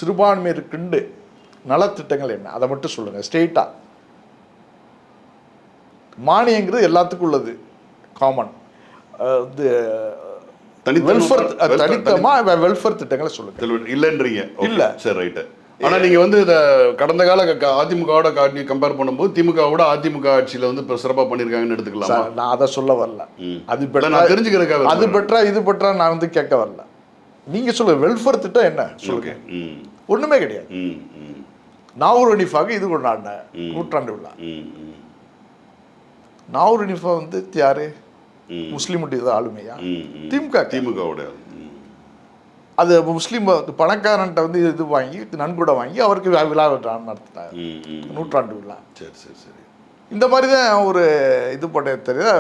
சிறுபான்மையினருக்குண்டு நலத்திட்டங்கள் என்ன அதை மட்டும் சொல்லுங்க ஸ்ட்ரெயிட்டா. மானியங்கிறது எல்லாத்துக்கும் உள்ளது, காமன். இது வெல்ஃபேர் திட்டங்களை சொல்லுங்க. இல்லைன்றீங்க? இல்ல, சரி, ரைட்டு. ஆனா நீங்க வந்து இதை கடந்த கால அதிமுகவோட கம்பேர் பண்ணும்போது திமுகவோட அதிமுக ஆட்சியில வந்து இப்போ சிறப்பாக பண்ணியிருக்காங்கன்னு எடுத்துக்கலாம். நான் அதை சொல்ல வரல. அது நான் தெரிஞ்சுக்கிறதுக்காக அது பெற்றா இது பெற்றா நான் வந்து கேட்க வரல. நீங்க சொல்லுங்க, வெல்ஃபேர் திட்டம் என்ன சொல்லுங்க. ஒண்ணுமே கிடையாது. நாவூர் ஹனீஃபாவுக்கு இது கொண்டாடின நூற்றாண்டு விழா. நாவூர் ஹனீஃபா வந்து யாரு? முஸ்லீமுடைய ஆளுமையா? திமுகவுடைய அது முஸ்லீம் பணக்காரன்ட்ட வந்து இது வாங்கி நன்கொடை வாங்கி அவருக்கு விழா நடத்தினார், நூற்றாண்டு விழா. சரி சரி சரி. இந்த மாதிரி தான் ஒரு இது பண்ண தெரியல.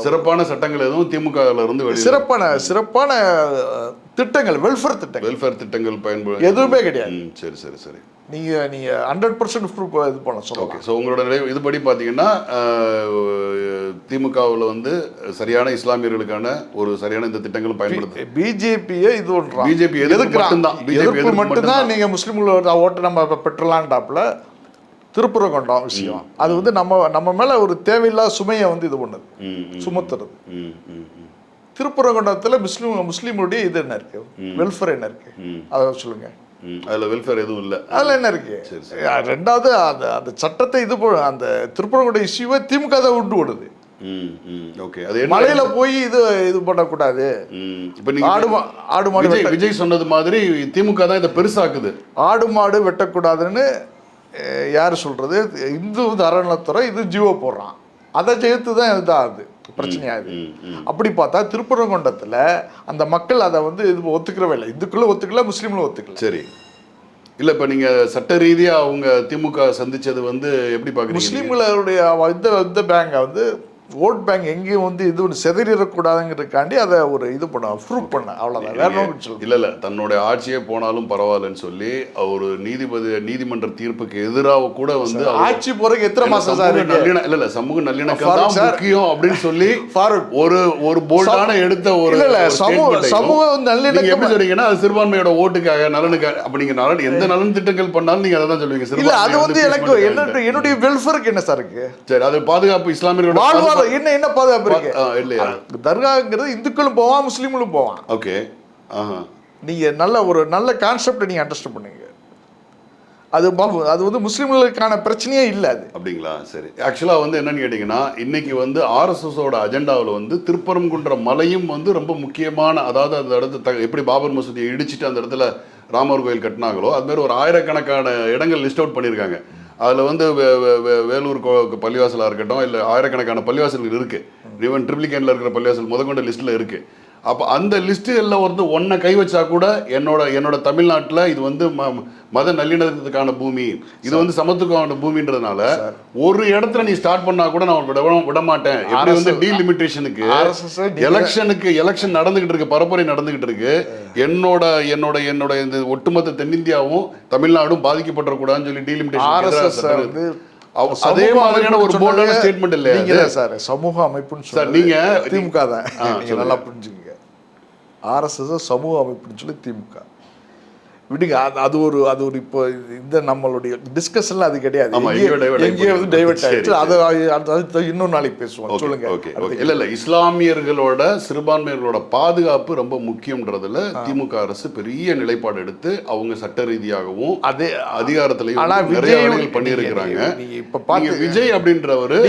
சிறப்பான சட்டங்கள் எதுவும் திமுகவில் இருந்து சிறப்பான திட்டங்கள், வெல்ஃபேர் திட்டங்கள் பயன்படுத்த எதுவுமே கிடையாது. சரி சரி சரி. நீங்க 100% ப்ரூஃப் இது பண்ண சொல்லுங்க. ஓகே. ஸோ உங்களோட இதுபடி பார்த்தீங்கன்னா திமுகவில் வந்து சரியான இஸ்லாமியர்களுக்கான ஒரு சரியான இந்த திட்டங்களும் பயன்படுத்து. பிஜேபியை இது ஒன்றா, பிஜேபி எதிர்ப்பு மட்டும்தான் நீங்க முஸ்லீம்களோட ஓட்டு நம்ம பெற்றலான்டாப்புல திருப்புறங்கொண்டம் விஷயம். அது வந்து நம்ம மேல ஒரு தேவையில்லாத சுமையை வந்து இது பண்ணுது, சுமத்துறது. திருப்புறங்கொண்டத்தில் முஸ்லீமுடைய இது என்ன இருக்கு, வெல்ஃபேர் என்ன இருக்கு, அதை சொல்லுங்க. அதில் வெல்ஃபேர் எதுவும் இல்லை, அதில் என்ன இருக்கு? ரெண்டாவது அந்த சட்டத்தை இது அந்த திருப்புறங்கொண்ட இஷ்யூவை திமுக தான் உண்டு ஓடுது. ஓகே. அது மலையில போய் இது பண்ணக்கூடாது. இப்போ நீங்க ஆடு மாடு விஜய் சொன்னது மாதிரி திமுக தான் இதை பெருசாக்குது. ஆடு மாடு வெட்டக்கூடாதுன்னு யார் சொல்றது? இந்து அறநிலைத்துறை இது ஜீவோ போடுறான், அதை ஜெயித்து தான் இதாகுது, பிரச்சனையாகுது. அப்படி பார்த்தா திருப்பரங்குன்றத்தில் அந்த மக்கள் அதை வந்து இது ஒத்துக்கிறவே இல்லை. இந்துக்களும் ஒத்துக்கல, முஸ்லீம்களும் ஒத்துக்கல. சரி. இல்லை, இப்போ நீங்கள் சட்ட ரீதியாக அவங்க திமுக சந்திச்சது வந்து எப்படி பார்க்குறீங்க? முஸ்லீம்களுடைய இந்த பேங்கை வந்து ஓட் பேங்க் எங்கேயும் வந்து இது ஒன்று செதறிடக்கூடாதுங்கிறதுக்காண்டி அதை ஒரு இது பண்ண ப்ரூவ் பண்ண, அவ்வளோதான், வேற ஒன்றும் சொல்லு. இல்லை தன்னுடைய ஆட்சியே போனாலும் பரவாயில்லன்னு சொல்லி ஒரு நீதிமன்ற தீர்ப்புக்கு எதிராக கூட வந்து ஆட்சி போறதுக்கு எத்தனை மாசம் சார்? இல்லை சமூக நல்லிணக்கம் தான் முக்கியம் அப்படின்னு சொல்லி ஒரு போல்டான எடுத்த ஒரு சமூக நல்லிணக்கம் எப்படி சொல்றீங்கன்னா அது சிறுபான்மையோட ஓட்டுக்காக, நலனுக்காக. அப்ப நீங்க எந்த நலன் திட்டங்கள் பண்ணாலும் நீங்க அதை தான் சொல்லுவீங்க. இல்ல, அது வந்து எனக்கு என்னுடைய வெல்ஃபேருக்கு என்ன சார் இருக்கு? சரி, அது பாதுகாப்பு, இஸ்லாமியரோட என்ன பாதுகாப்பு இருக்கு இல்லையா? தர்காங்கிறது இந்துக்களும் போவான், முஸ்லீம்களும் போவான். ஓகே. நீங்க நல்ல கான்செப்ட் நீங்க அண்டர்ஸ்டாண்ட் பண்ணுங்க. அது வந்து முஸ்லீம்களுக்கான பிரச்சனையே இல்லை அது. அப்படிங்களா? சரி. ஆக்சுவலாக வந்து என்னன்னு கேட்டிங்கன்னா, இன்னைக்கு வந்து ஆர்எஸ்எஸோட அஜெண்டாவில் வந்து திருப்பரங்குன்ற மலையும் வந்து ரொம்ப முக்கியமான, அதாவது அந்த இடத்துல எப்படி பாபர் மசூதியை இடிச்சிட்டு அந்த இடத்துல ராமர் கோயில் கட்டினாங்களோ அது மாதிரி ஒரு ஆயிரக்கணக்கான இடங்கள் லிஸ்ட் அவுட் பண்ணியிருக்காங்க. அதில் வந்து வேலூர் பள்ளிவாசலாக இருக்கட்டும், இல்லை ஆயிரக்கணக்கான பள்ளிவாசல்கள் இருக்குது. ஈவன் ட்ரிப்ளிகேனில் இருக்கிற பள்ளிவாசல் முதற்கொண்ட லிஸ்ட்டில் இருக்குது. அப்போ அந்த லிஸ்ட்டுகளில் வந்து ஒன்றை கை வச்சா கூட என்னோட தமிழ்நாட்டில் இது வந்து மத நல்லிணக்கத்துக்கான பூமி, இது வந்து சமத்துவமான பூமின்றதுனால ஒரு இடத்துல நீ ஸ்டார்ட் பண்ணா கூட நான் விட மாட்டேன். எப்படி வந்து டீலிமிட்டேஷனுக்கு எலெக்ஷன் நடந்துகிட்டு இருக்கு, பரப்புரை நடந்துகிட்டு இருக்கு. என்னோட இந்த ஒட்டுமொத்த தென்னிந்தியாவும் தமிழ்நாடும் பாதிக்கப்படக்கூடாதுன்னு சொல்லி டீலிமிட்டேஷன் அதே மாதிரியான ஒரு போல்டான ஸ்டேட்மெண்ட் இல்லையா சார்? சமூக அமைப்புன்னு சார் நீங்க திமுக தான், நீங்க நல்லா புரிஞ்சுங்க. ஆர்எஸ்எஸ் சமூக அமைப்புன்னு சொல்லி திமுக விடுங்க. அது ஒரு இப்போ இந்த நம்மளுடைய டிஸ்கஷன்ல அது கிடையாது. எங்கேயோ வந்து டைவர்ட் ஆயிடுச்சு. அது இன்னொரு நாளைக்கு பேசுவோம். சொல்லுங்க. இல்ல இஸ்லாமியர்களோட சிறுபான்மையர்களோட பாதுகாப்பு ரொம்ப முக்கியம்ன்றதுல திமுக அரசு பெரிய நிலைப்பாடு எடுத்து அவங்க சட்ட ரீதியாகவும் அதே அதிகாரத்திலையும் நிறைய வேலைகள் பண்ணியிருக்கிறாங்க. இப்ப விஜய் அப்படின்றவரு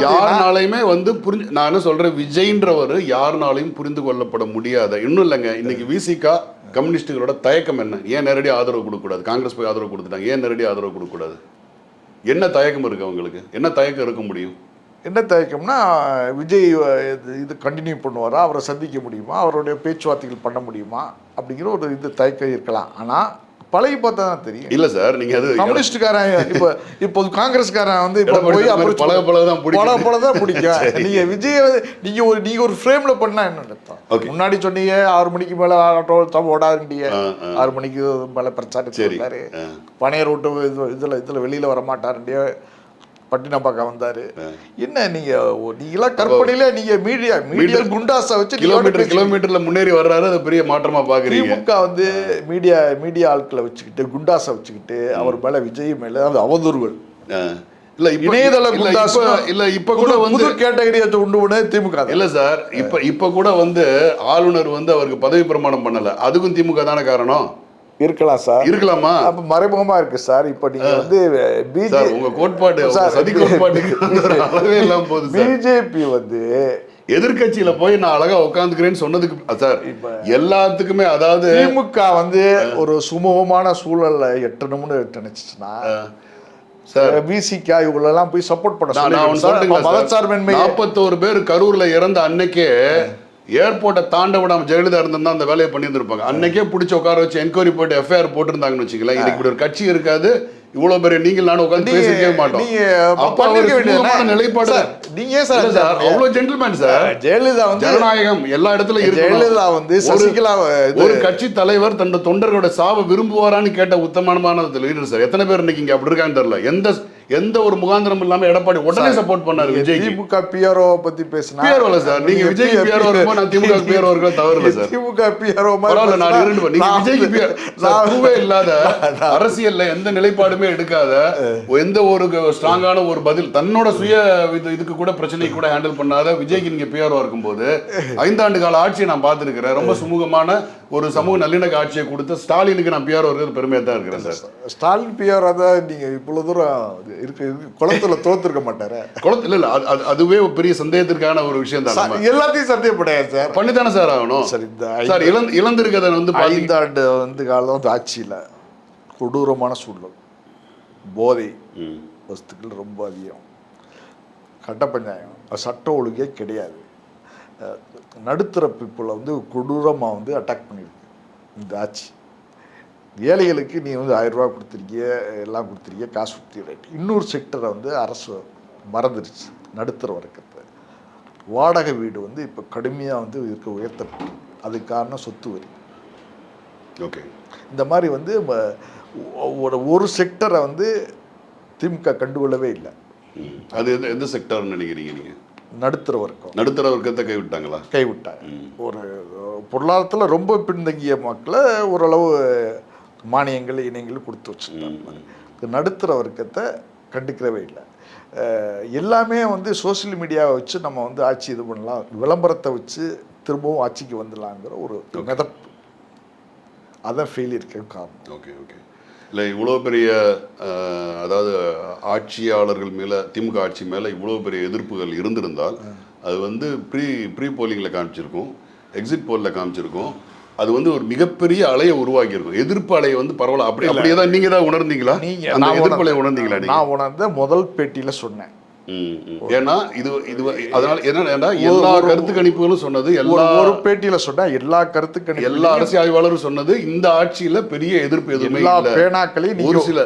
யாருனாலையுமே வந்து நான் என்ன சொல்றேன், விஜய்ன்றவரு யாருனாலையும் புரிந்து கொள்ளப்பட முடியாத இன்னும் இல்லைங்க. இன்னைக்கு விசிகா கம்யூனிஸ்டுகளோட தயக்கம் என்ன? ஏன் நேரடி ஆதரவு கொடுக்கக்கூடாது? காங்கிரஸ் போய் ஆதரவு கொடுத்துட்டாங்க, ஏன் நேரடி ஆதரவு கொடுக்கக்கூடாது? என்ன தயக்கம் இருக்கு அவங்களுக்கு? என்ன தயக்கம் இருக்க முடியும்? என்ன தயக்கம்னா, விஜய் இது கண்டினியூ பண்ணுவாரா, அவரை சந்திக்க முடியுமா, அவருடைய பேச்சுவார்த்தைகள் பண்ண முடியுமா அப்படிங்கிற ஒரு இது தயக்கம் இருக்கலாம். ஆனால் பழகி பார்த்தா தான் தெரியும். இல்ல சார், நீங்க அது கம்யூனிஸ்டுக்காரன் இப்போ காங்கிரஸ்காரன் வந்து இப்போ போய் அப்புறம் பழக பிடிக்கும். நீங்க விஜய் நீங்க ஒரு ஃப்ரேம்ல பண்ணா என்ன அர்த்தம்? முன்னாடி சொன்னீங்க 6 மணிக்கு மேல ஆட்டோ ஓடாதுண்டிய, 6 மணிக்கு மேல பிரச்சாரம் செய்றாரு, பனைய ரோட்டு இதுல வெளியில வர மாட்டாருண்டிய, பட்டினப்பாக்கம் வந்தாரு. என்ன நீங்களாம் கற்பனையில நீங்க மீடியா குண்டாசா வச்சு கிலோமீட்டர்ல முன்னேறி வர்றாரு. அது பெரிய மாற்றமா பாக்குறீங்க. திமுக வந்து மீடியா ஆட்களை வச்சுக்கிட்டு குண்டாசா வச்சுக்கிட்டு அவர் மேல விஜய் மேல அவதூறுகள் இல்ல இணையதள இல்ல இப்ப கூட வந்து கேட்டகரியை உண்டு திமுக இல்ல சார். இப்ப கூட வந்து ஆளுநர் வந்து அவருக்கு பதவி பிரமாணம் பண்ணல, அதுக்கும் திமுக தானே காரணம்? இருக்கலாம் சார், இருக்கலாமா? அப்ப மறைமுகமா இருக்கு சார். இப்ப நீங்க வந்து உங்க கோட்பாடு சதி கோட்பாட்டுக்கு எல்லாம் போகுது. பிஜேபி வந்து எதிர்கட்சியில போய் நான் அழகா உட்காந்துக்கிறேன்னு சொன்னதுக்கு சார் எல்லாத்துக்குமே, அதாவது திமுக வந்து ஒரு சுமூகமான சூழல்ல எட்டணும்னு நினைச்சுச்சுன்னா விசிகா இவங்களெல்லாம் போய் சப்போர்ட் பண்ண மதச்சார்பின்மை 41 பேர் கரூர்ல இறந்த அன்னைக்கே ஏர்போர்ட்டை தாண்ட விடாம ஜெயலலிதா இருந்தா அந்த வேலையை பண்ணியிருந்திருப்பாங்க. அன்னைக்கே பிடிச்சி உட்கார வச்சு என்கொயரி போட்டு எஃப்ஐஆர் போட்டிருந்தாங்கன்னு வச்சுக்கலாம், இன்னைக்கு இப்படி ஒரு கட்சி இருக்காது. இவ்வளவு பெரிய நீங்கள் நானும் உட்காந்து பேசிக்கவே மாட்டோம். நிலைப்பாடு நீங்க சார் அவ்வளவு ஜென்டில்மேன் சார். ஜெயலலிதா வந்து ஜனநாயகம் எல்லா இடத்துலயும் இருக்கு. ஜெயலலிதா வந்து சசிகலா ஒரு கட்சி தலைவர் தன்னோட தொண்டர்களோட சாவை விரும்புவாரான்னு கேட்ட உத்தமமான லீடர் சார். எத்தனை பேர் இன்னைக்கு இங்க அப்படி இருக்கான்னு தெரியல. எந்த ஒரு முகாந்திரம் இல்லாம எடப்பாடி உடனே சப்போர்ட் பண்ணாரு. விஜய் திமுக பிஆர்ஓ பத்தி பேசினா பிஆர்ஓ சார், நீங்க விஜய் பிஆர்ஓ இருக்கும்போது நான் திமுக பிஆர்ஓ இருக்க தவறு சார். திமுக பிஆர்ஓ பரவாயில்ல, நான் இரண்டு நீங்க விஜய் பிஆர்ஓவே இல்லாத அரசியல்ல எந்த நிலைப்பாடுமே எடுக்காத எந்த ஒரு ஸ்ட்ராங்கான ஒரு பதில் தன்னோட சுய இதுக்கு கூட பிரச்சனை கூட ஹேண்டில் பண்ணாத விஜய்க்கு நீங்க பிஆர்ஓ இருக்கும்போது 5 ஆண்டு கால ஆட்சியை நான் பார்த்திருக்கிறேன். ரொம்ப சுமூகமான ஒரு சமூக நல்லிணக்க ஆட்சியை கொடுத்த ஸ்டாலினுக்கு நான் பிஆர்ஓ இருக்கிறது பெருமையா தான் இருக்கிறேன் சார். ஸ்டாலின் பிஆர்ஓ தான் நீங்க இவ்வளவு தூரம் இருக்கு குளத்துல தோத்துருக்க மாட்டாரு. குளத்துல இல்ல, அதுவே ஒரு பெரிய சந்தேகத்திற்கான ஒரு விஷயம் தான். எல்லாத்தையும் சந்தேகப்படாது சார், பண்ணித்தானே சார் ஆகணும். சரி, சார் இழந்திருக்கதை வந்து 5 ஆண்டு வந்து காலம் வந்து ஆட்சியில் கொடூரமான சூழல், போதை வஸ்துக்கள் ரொம்ப அதிகம், கட்ட பஞ்சாயம், சட்ட ஒழுங்கே கிடையாது, நடுத்தர பீப்புளை வந்து கொடூரமாக வந்து அட்டாக் பண்ணியிருக்கு இந்த ஆட்சி. ஏழைகளுக்கு நீ வந்து 1000 ரூபா கொடுத்துருக்கிய, எல்லாம் கொடுத்துருக்கிய, காசு கொடுத்துருக்க. இன்னொரு செக்டரை வந்து அரசு மறந்துடுச்சு, நடுத்தர வர்க்கத்தை. வாடகை வீடு வந்து இப்போ கடுமையாக வந்து உயர்த்தப்பட்டு, அதுக்கு காரணம் சொத்து வரி. ஓகே, இந்த மாதிரி வந்து ஒரு செக்டரை வந்து திமுக கண்டுகொள்ளவே இல்லை. அது எந்த செக்டர்னு நினைக்கிறீங்க நீங்கள்? நடுத்தர வர்க்கம். நடுத்தர வர்க்கத்தை கைவிட்டாங்களா? கைவிட்டாங்க. ஒரு பொருளாதாரத்தில் ரொம்ப பின்தங்கிய மக்களை ஓரளவு மானியங்கள் இணையங்கள் கொடுத்து வச்சுருந்தாங்க. நடுத்தர வர்க்கத்தை கண்டுக்கிறவே இல்லை. எல்லாமே வந்து சோசியல் மீடியாவை வச்சு நம்ம வந்து ஆட்சி இது பண்ணலாம், விளம்பரத்தை வச்சு திரும்பவும் ஆட்சிக்கு வந்துடலாங்கிற ஒரு மிதப்பு, அதான் ஃபெயிலியருக்கு காரணம். Okay okay. இல்லை, இவ்வளோ பெரிய அதாவது ஆட்சியாளர்கள் மேலே, திமுக ஆட்சி மேலே இவ்வளோ பெரிய எதிர்ப்புகள் இருந்திருந்தால் அது வந்து ப்ரீ போலிங்கில் காமிச்சிருக்கும், எக்ஸிட் போலில் காமிச்சிருக்கும். அது வந்து ஒரு மிகப்பெரிய அலையை உருவாக்கியிருக்கும். எதிர்ப்பு அலையை வந்து பரவாயில்ல. அப்படியே தான் நீங்கள் தான் உணர்ந்தீங்களா? நீங்கள் அந்த எதிர்ப்பு அலையை உணர்ந்தீங்களா? நான் உணர்ந்த முதல் பேட்டியில் சொன்னேன். ஏன்னா இது அதனால என்ன, எல்லா கருத்து கணிப்புகளும் சொன்னது, ஒரு பேட்டியில சொன்னா எல்லா கருத்து கணிப்பு, எல்லா அரசியல் ஆய்வாளரும் சொன்னது, இந்த ஆட்சியில பெரிய எதிர்ப்பு எதுவுமே எல்லா பேனாக்களையும் ஒரு சில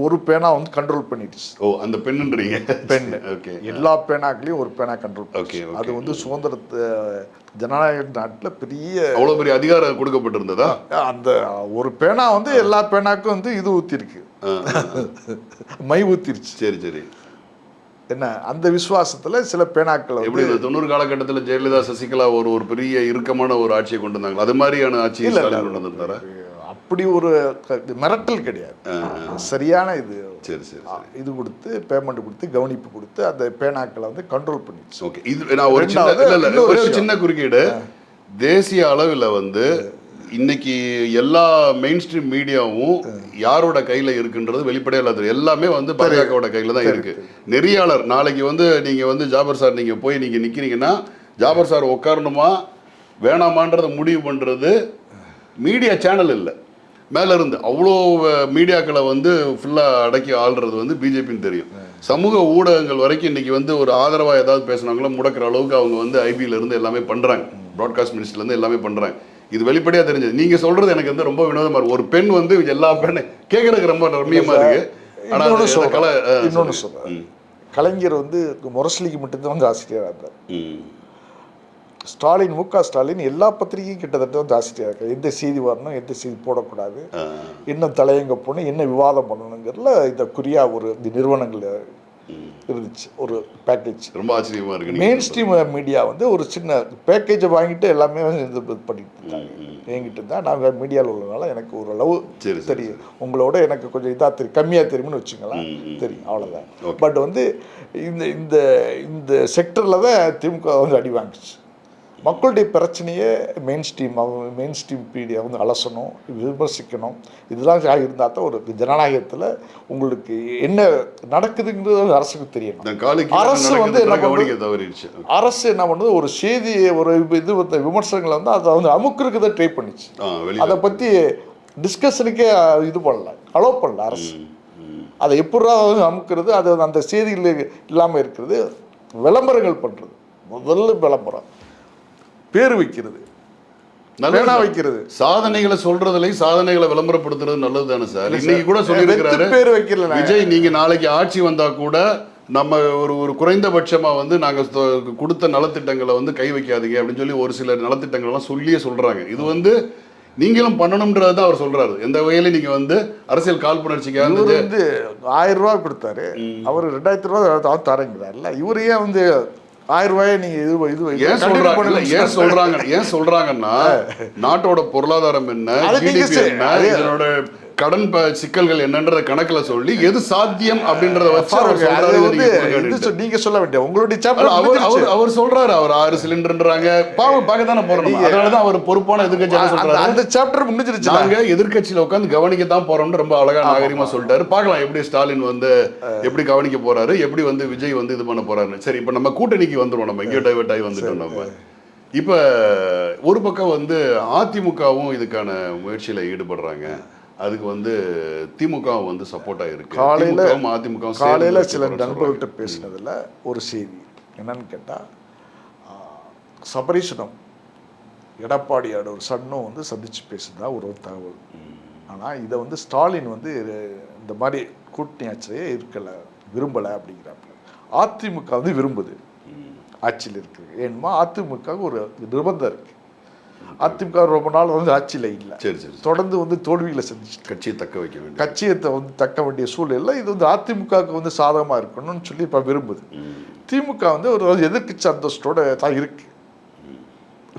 ஒரு பேனா வந்து கண்ட்ரோல் பண்ணிடுச்சு. ஓ, அந்த பெண்ணுன்றீங்க? பெண். ஓகே. எல்லா பேனாக்களையும் ஒரு பேனா கண்ட்ரோல். ஓகே. அது வந்து சுதந்திரத்தை ஜனநாயக நாட்டில் பெரிய அவ்வளோ பெரிய அதிகாரம் கொடுக்கப்பட்டிருந்ததா? அந்த ஒரு பேனா வந்து எல்லா பேனாக்கும் வந்து இது ஊத்திருக்கு, மை ஊத்திருச்சு. சரி சரி. என்ன, அந்த விசுவாசத்துல சில பேனாக்கள் எப்படி 90 காலகட்டத்தில் ஜெயலலிதா சசிகலா ஒரு பெரிய இறுக்கமான ஒரு ஆட்சியை கொண்டு வந்தாங்க, அது மாதிரியான ஆட்சியை கொண்டு வந்தாரா? அப்படி ஒரு மிரட்டல் கிடையாது, சரியான இது. சரி சரி. இது கொடுத்து பேமெண்ட் கொடுத்து கவனிப்பு கொடுத்து அந்த பேனாக்களை வந்து கண்ட்ரோல் பண்ணிடுச்சு. ஓகே. இது நான் ஒரு சின்ன குறுக்கீடு. தேசிய அளவில் வந்து இன்னைக்கு எல்லா மெயின் ஸ்ட்ரீம் மீடியாவும் யாரோட கையில் இருக்குன்றது வெளிப்படையாக இல்லாத, எல்லாமே வந்து பாஜகவோட கையில் தான் இருக்கு. நெறியாளர் நாளைக்கு வந்து நீங்கள் வந்து ஜாபர் சார் நீங்கள் போய் நீங்கள் நிற்கிறீங்கன்னா ஜாபர் சார் உட்காரணுமா வேணாமான்றதை முடிவு பண்ணுறது மீடியா சேனல் இல்லை, மேலே இருந்து அவ்வளோ மீடியாக்களை வந்து ஃபுல்லாக அடக்கி ஆள்றது வந்து பிஜேபின்னு தெரியும். சமூக ஊடகங்கள் வரைக்கும் இன்றைக்கி வந்து ஒரு ஆதரவாக ஏதாவது பேசுனாங்களோ முடக்கிற அளவுக்கு அவங்க வந்து ஐபியிலேருந்து எல்லாமே பண்ணுறாங்க, ப்ராட்காஸ்ட் மினிஸ்ட்ரிலேருந்து எல்லாமே பண்ணுறாங்க. இது வெளிப்படையாக தெரிஞ்சது. நீங்கள் சொல்கிறது எனக்கு வந்து ரொம்ப வினோதமாக இருக்கும். ஒரு பெண் வந்து எல்லா பெண்ணு கேட்குறதுக்கு ரொம்ப ரம்மியமாக இருக்குது. ஆனால் இன்னொன்று சொல்கிறேன், கலைஞர் வந்து முரசொலிக்கு மட்டும்தான் வந்து ஆசிரியராக இருந்தார். ஸ்டாலின், முக ஸ்டாலின் எல்லா பத்திரிகையும் கிட்டத்தட்ட வந்து ஆசிரியராக இருக்கார். எந்த செய்தி வரணும், எந்த செய்தி போடக்கூடாது, என்ன தலையங்க போகணும், என்ன விவாதம் பண்ணணுங்கிறதுல இந்த குறியா ஒரு இந்த நிறுவனங்கள் இருந்துச்சு, ஒரு பேக்கேஜ். ரொம்ப ஆச்சரியமாக இருக்குது. மெயின் ஸ்ட்ரீம் மீடியா வந்து ஒரு சின்ன பேக்கேஜை வாங்கிட்டு எல்லாமே இது பண்ணிட்டு இருந்தாங்க. என்கிட்ட இருந்தால் நாங்கள் மீடியாவில் உள்ளதுனால எனக்கு ஓரளவு தெரியும், உங்களோட எனக்கு கொஞ்சம் இதாக தெரியும், கம்மியாக தெரியும்னு வச்சுங்களேன், தெரியும், அவ்வளோதான். பட் வந்து இந்த இந்த இந்த செக்டரில் தான் திமுக வந்து அடி வாங்கிச்சு. மக்களுடைய பிரச்சனையே மெயின் ஸ்ட்ரீம் மீடியா வந்து அலசணும், விமர்சிக்கணும், இதெல்லாம் இருந்தால் தான் ஒரு ஜனநாயகத்தில் உங்களுக்கு என்ன நடக்குதுங்கிறது அரசுக்கு தெரியணும். அரசு வந்து அரசு என்ன பண்ணுது, ஒரு செய்தி ஒரு இது விமர்சனங்களை வந்து அதை வந்து அமுக்குறதுக்கு தான் ட்ரை பண்ணிச்சு. அதை பற்றி டிஸ்கஷனுக்கே இது பண்ணல, அலோவ் பண்ணல அரசு. அதை எப்படா அமுக்கிறது, அது அந்த செய்திகள் இல்லாமல் இருக்கிறது, விளம்பரங்கள் பண்ணுறது, முதல்ல விளம்பரம், பேர் வைக்கிறது, நல்லா வைக்கிறது, சாதனைகளை சொல்றதுல சாதனைகளை விளம்பரப்படுத்துறது நல்லது தானே சார். இன்னைக்கு கூட சொல்லியிருக்கிறாரு பேர் வைக்கல விஜய், நீங்க நாளைக்கு ஆட்சி வந்தா கூட நம்ம ஒரு குறைந்தபட்சமா வந்து நாங்க கொடுத்த நலத்திட்டங்களை வந்து கை வைக்காதீங்க அப்படின்னு சொல்லி ஒரு சில நலத்திட்டங்கள் எல்லாம் சொல்லியே சொல்றாங்க. இது வந்து நீங்களும் பண்ணணும்ன்றது தான் அவர் சொல்றாரு. எந்த வகையில நீங்க வந்து அரசியல் காழ்ப்புணர்ச்சிக்காக வந்து 1000 ரூபாய் கொடுத்தாரு, அவர் 2000 ரூபாய் தரங்கிறாருல்ல, இவர் ஏன் வந்து 1000 ரூபாயை நீங்க ஏன் சொல்றாங்கன்னா நாட்டோட பொருளாதாரம் என்ன, இதனோட கடன் சிக்கல்கள் என்னன்றத கணக்குல சொல்லி எது சாத்தியம் அப்படின்றத வச்சு நீங்க சொல்ல வேண்டிய உங்களுடைய அவர் சொல்றாரு. அவர் 6 சிலிண்டர்ன்றாங்க, பார்க்க தானே போறோம். அதனாலதான் அவர் பொறுப்பான எதிர்கட்சி சொல்றாரு. அந்த சாப்டர் முடிஞ்சிருச்சு, நாங்க எதிர்கட்சியில உட்காந்து கவனிக்கத்தான் போறோம்னு ரொம்ப அழகா நாகரிகமா சொல்லிட்டாரு. பார்க்கலாம் எப்படி ஸ்டாலின் வந்து எப்படி கவனிக்க போறாரு, எப்படி வந்து விஜய் வந்து இது பண்ண போறாரு. சரி, இப்ப நம்ம கூட்டணிக்கு வந்துருவோம். நம்ம எங்கேயோ டைவர்ட் ஆகி வந்துட்டோம். நம்ம இப்ப ஒரு பக்கம் வந்து அதிமுகவும் இதுக்கான முயற்சியில ஈடுபடுறாங்க. அதுக்கு வந்து திமுக வந்து சப்போர்ட்டா இருக்கு. காலையில சில நண்பர்கள்ட்ட பேசினதுல ஒரு செய்தி என்னன்னு கேட்டா, சபரீஷனும் எடப்பாடியோட ஒரு சன்னும் வந்து சந்திச்சு பேசுறதா ஒரு தகவல். ஆனா இதை வந்து ஸ்டாலின் வந்து இந்த மாதிரி கூட்டணி ஆட்சியே இருக்கல, விரும்பல அப்படிங்கிறாப்புல. அதிமுக வந்து விரும்புது ஆட்சியில் இருக்கு. ஏன்மா அதிமுக ஒரு நிர்பந்தம் இருக்கு. அதிமுக ரொம்ப நாள் வந்து ஆட்சியில் இல்லை, தொடர்ந்து வந்து தோல்விகளை சந்திச்சு கட்சியை தக்க வேண்டிய சூழ்நிலை. இது வந்து அதிமுகவுக்கு வந்து சாதகமாக இருக்கணும்னு சொல்லி இப்போ விரும்புது. திமுக வந்து ஒரு எதிர்க்கட்சி அந்தஸ்தோட தான் இருக்கு.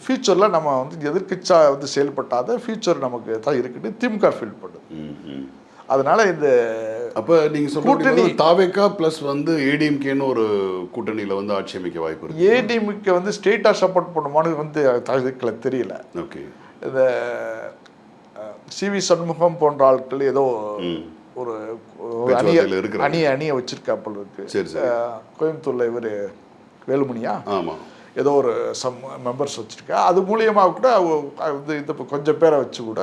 ஃபியூச்சரில் நம்ம வந்து எதிர்க்கட்சியா வந்து செயல்பட்டாத ஃபியூச்சர் நமக்கு தான் இருக்குன்னு திமுக ஃபீல் பண்ணுது. அதனால இந்த அப்ப நீங்க சொல்ற தாவேகா பிளஸ் வந்து ஏடிஎம்கேன்னு ஒரு கூட்டணியில வந்து ஆட்சி அமைக்க வாய்ப்பு இருக்கு. ஏடிஎம்கே வந்து ஸ்டேட்டா சப்போர்ட் பண்ணுமான்னு வந்து தகவல்களை தெரியல. ஓகே, இந்த சிவி சண்முகம் போன்ற ஆட்கள் ஏதோ ஒரு அணியை வச்சிருக்காப்பல் இருக்கு. கோயம்புத்தூர்ல இவர் வேலுமணியா, ஆமா, ஏதோ ஒரு மெம்பர்ஸ் வச்சிருக்கா. அது மூலியமா கூட வந்து இந்த கொஞ்சம் பேரை வச்சு கூட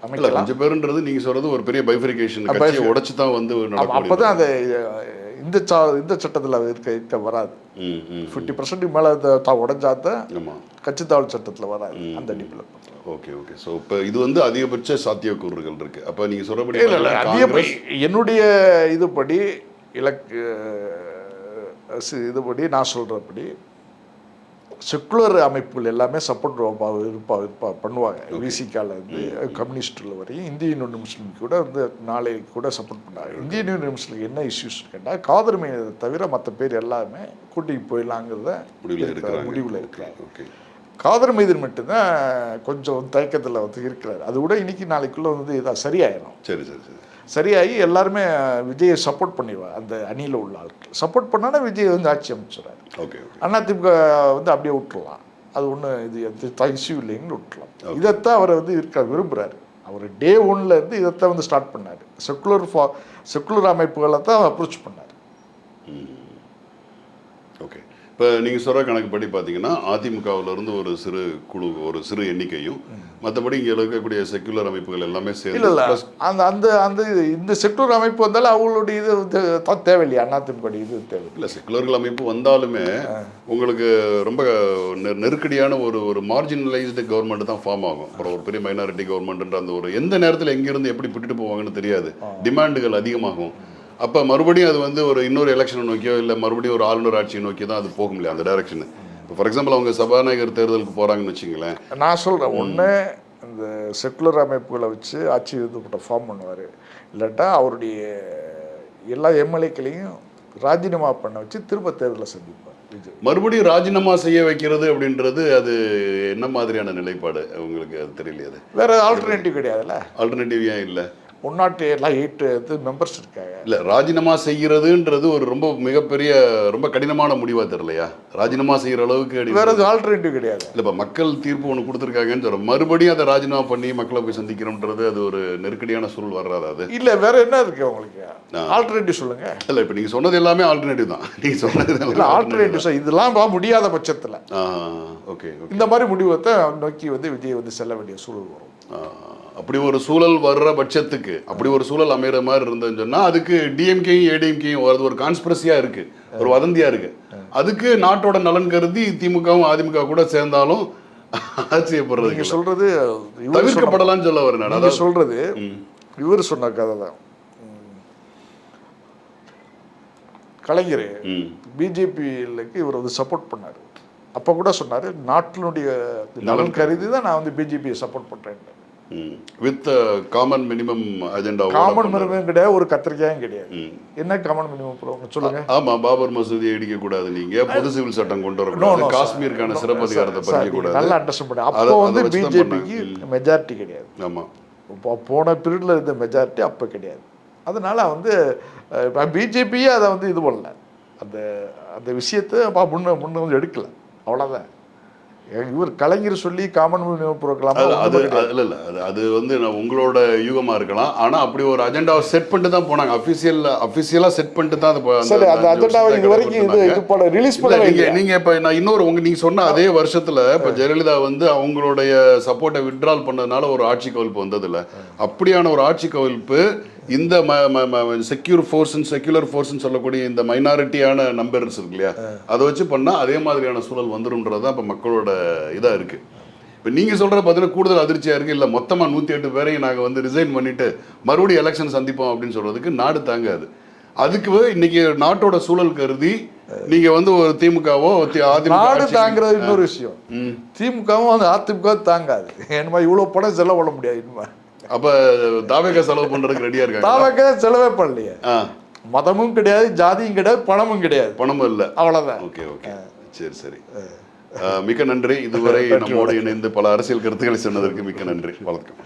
அமைக்கல. கொஞ்சம் பேருன்றது நீங்க சொல்றது ஒரு பெரிய பைஃபரிகேஷன், கட்சியை உடைச்சு தான் வந்து அப்பதான் அந்த இந்த சட்டத்தில் இருக்க வராது. 50% மேல உடைஞ்சாதான் கட்சி தாவல் சட்டத்தில் வராது. அந்த அடிப்பில் ஓகே ஓகே. ஸோ இப்போ இது வந்து அதிகபட்ச சாத்தியக்கூறுகள் இருக்கு. அப்போ நீங்க சொல்றபடி என்னுடைய இதுபடி இதுபடி நான் சொல்றபடி செக்குலர் அமைப்புகள் எல்லாமே சப்போர்ட் பண்ணுவாங்க. விசிகால இருந்து கம்யூனிஸ்டில் வரையும் இந்தியன் யூனியன் முஸ்லீம் கூட வந்து நாளைக்கு கூட சப்போர்ட் பண்ணாங்க. இந்தியன் யூனியன் முஸ்லீம் என்ன இஷ்யூஸ் கேட்டால் காதர் மையத்தை தவிர மற்ற பேர் எல்லாமே கூட்டிகிட்டு போயிடலாங்கிறத முடிவில் இருக்கிறாங்க. காதர் மைதன் மட்டும்தான் கொஞ்சம் தயக்கத்தில் வந்து இருக்கிறாரு. அது கூட இன்னைக்கு நாளைக்குள்ளே வந்து இதாக சரியாயிடும். சரி சரி சரி, சரியாகி எல்லாருமே விஜயை சப்போர்ட் பண்ணிடுவாங்க. அந்த அணியில் உள்ள ஆட்கள் சப்போர்ட் பண்ணானா விஜய் வந்து ஆட்சி அமைச்சிடுறாரு. ஓகே, அதிமுக வந்து அப்படியே விட்டுடலாம், அது ஒன்றும் இது இஷ்யூ இல்லைன்னு விட்டுலாம். இதைத்தான் அவர் வந்து விரும்புகிறாரு. அவர் டே 1ல இருந்து இதைத்தான் வந்து ஸ்டார்ட் பண்ணார். செக்குலர் அமைப்புகளை தான் அப்ரோச் பண்ணார். ஓகே, இப்போ நீங்கள் சொல்கிற கணக்குப்படி பார்த்தீங்கன்னா அதிமுகவிலிருந்து ஒரு சிறு குழு, ஒரு சிறு எண்ணிக்கையும், மற்றபடி இங்கே இருக்கக்கூடிய செக்குலர் அமைப்புகள் எல்லாமே சேர்ந்து இந்த செக்குலர் அமைப்பு வந்தாலும் அவங்களுடைய இது தான் தேவையில்லையா? அதிமுக இது தேவை இல்லை. செக்குலர்கள் அமைப்பு வந்தாலுமே உங்களுக்கு ரொம்ப நெருக்கடியான ஒரு மார்ஜினலைஸ்டு கவர்மெண்ட் தான் ஃபார்ம் ஆகும். அப்புறம் ஒரு பெரிய மைனாரிட்டி கவர்மெண்ட்ன்ற அந்த ஒரு எந்த நேரத்தில் எங்கேருந்து எப்படி பிட்டுட்டு போவாங்கன்னு தெரியாது. டிமாண்டுகள் அதிகமாகும். அப்போ மறுபடியும் அது வந்து ஒரு இன்னொரு எலெக்ஷனை நோக்கியோ இல்லை மறுபடியும் ஒரு ஆளுநர் ஆட்சியை நோக்கி தான் அது போக முடியாது, அந்த டைரக்ஷனு. இப்போ ஃபார் எக்ஸாம்பிள் அவங்க சபாநாயகர் தேர்தலுக்கு போகிறாங்கன்னு வச்சுங்களேன். நான் சொல்கிறேன், ஒன்று இந்த செக்குலர் அமைப்புகளை வச்சு ஆட்சி இது ஃபார்ம் பண்ணுவார், இல்லாட்டா அவருடைய எல்லா எம்எல்ஏக்களையும் ராஜினாமா பண்ண வச்சு திரும்ப தேர்தலை சந்திப்பார். மறுபடியும் ராஜினாமா செய்ய வைக்கிறது அப்படின்றது அது என்ன மாதிரியான நிலைப்பாடு உங்களுக்கு அது தெரியலையே. அது வேற ஆல்டர்னேட்டிவ் கிடையாதுல்ல. ஆல்டர்னேட்டிவ் ஏன் இல்லை? முன்னாடி எல்லாம் 8 மெம்பர்ஸ் இருக்காங்க. இல்லை, ராஜினாமா செய்கிறதுன்றது ஒரு ரொம்ப மிகப்பெரிய ரொம்ப கடினமான முடிவாக தெரியலையா? ராஜினாமா செய்கிற அளவுக்கு வேற ஆல்டர்னேட்டிவ் கிடையாது. இல்லை, இப்போ மக்கள் தீர்ப்பு ஒன்று கொடுத்துருக்காங்கன்னு சொல்கிறோம், மறுபடியும் அதை ராஜினாமா பண்ணி மக்களை போய் சந்திக்கிறோம்ன்றது அது ஒரு நெருக்கடியான சூழல் வர்றாது. அது இல்லை, வேற என்ன இருக்கு உங்களுக்கு ஆல்டர்னேட்டிவ் சொல்லுங்க. இல்லை, இப்போ நீங்கள் சொன்னது எல்லாமே ஆல்டர்னேட்டிவ் தான். நீங்கள் சொன்னது ஆல்டர்னேட்டிவ் இதெல்லாம் முடியாத பட்சத்தில் ஓகே, இந்த மாதிரி முடிவை தான் நோக்கி வந்து விஜய் வந்து செல்ல வேண்டிய சூழல் வரும். அப்படி ஒரு சூழல் வர்ற பட்சத்துக்கு அப்படி ஒரு சூழல் அமைகிற மாதிரி இருந்ததுன்னு சொன்னா அதுக்கு டிஎம்கேயும் ஏடிஎம்கேயும் வரது ஒரு கான்ஸ்பிரசியா இருக்கு, ஒரு வதந்தியா இருக்கு. அதுக்கு நாட்டோட நலன் கருதி திமுகவும் அதிமுக கூட சேர்ந்தாலும் ஆச்சரியப்படுறது நீங்க சொல்றது தவிர்க்கப்படலாம்னு சொல்ல வரேன். நீங்க சொல்றது இவர் சொன்ன கதை தான். கலைஞர் பிஜேபிக்கு இவர் வந்து சப்போர்ட் பண்ணாரு. அப்போ கூட சொன்னாரு நாட்டினுடைய நலன் கருதி தான் நான் வந்து பிஜேபியை சப்போர்ட் பண்றேன். With common minimum agenda. Common minimum கிடையாது, ஒரு கத்திரிக்காயும் கிடையாது. என்ன காமன் மினிமம் சொல்லுங்க? ஆமா, பாபர் மசூதியை இடிக்க கூடாது, நீங்க பொது சிவில் சட்டம் கொண்டு வரக்கூடாது, காஷ்மீருக்கான சிறப்பு அதிகாரத்தை பறிக்க கூடாது. நல்லா அண்டர்ஸ்டாண்ட் பண்ணு. அப்போ வந்து பிஜேபிக்கு மெஜாரிட்டி கிடையாது. ஆமா, போன பீரியட்ல இருந்த மெஜாரிட்டி அப்போ கிடையாது. அதனால வந்து பிஜேபியே அதை வந்து இது பண்ணல, அந்த அந்த விஷயத்தை முன்ன வந்து எடுக்கல, அவ்வளோதான். இவர் கலைஞர் சொல்லி காமன் புரோக்கலாம் அது வந்து உங்களோட யூகமா இருக்கலாம். ஆனா அப்படி ஒரு அஜெண்டாவை செட் பண்ணிட்டு தான் போனாங்க, அபிஷியலா செட் பண்ணிட்டு தான் அந்த அஜெண்டாவை இது வரைக்கும் இது பண்ண ரிலீஸ் பண்ணல. நீங்க இப்ப நான் இன்னொரு நீங்க சொன்ன அதே வருஷத்துல இப்ப ஜெயலலிதா வந்து அவங்களுடைய சப்போர்ட்டை வித்ட்ரால் பண்ணதுனால ஒரு ஆட்சி கவிழ்ப்பு வந்தது இல்ல, அப்படியான ஒரு ஆட்சி கவிழ்ப்பு இந்த செக்யூலர் ஃபோர்ஸ்ன்னு சொல்லக்கூடிய இந்த மைனாரிட்டியான நம்பர்ஸ் இருக்கு இல்லையா, அதை வச்சு பண்ணா அதே மாதிரியான சூழல் வந்துரும்ன்றது தான் இப்ப மக்களோட இதா இருக்கு. இப்போ நீங்கள் சொல்கிற பார்த்தீங்கன்னா கூடுதல் அதிர்ச்சியாக இருக்குது. இல்லை மொத்தமாக 108 பேரையும் நாங்கள் வந்து ரிசைன் பண்ணிவிட்டு மறுபடியும் எலெக்ஷன் சந்திப்போம் அப்படின்னு சொல்கிறதுக்கு நாடு தாங்காது. அதுக்கு இன்னைக்கு நாட்டோட சூழல் கருதி நீங்கள் வந்து ஒரு திமுகவோ அதிமுக நாடு தாங்கிறது இன்னொரு விஷயம். திமுகவும் வந்து அதிமுக தாங்காது. என்னமா இவ்வளோ பணம் செலவு பண்ண முடியாது. இனிமே அப்போ தாவேக்கா செலவு பண்ணுறதுக்கு ரெடியாக இருக்காங்க. தாவேக்கா செலவே பண்ணலையே. மதமும் கிடையாது, ஜாதியும் கிடையாது, பணமும் கிடையாது, பணமும் இல்லை, அவ்வளோதான். ஓகே ஓகே, சரி சரி. மிக்க நன்றி. இதுவரை நம்மோடு இணைந்து பல அரசியல் கருத்துக்களை சொன்னதற்கு மிக்க நன்றி. வணக்கம்.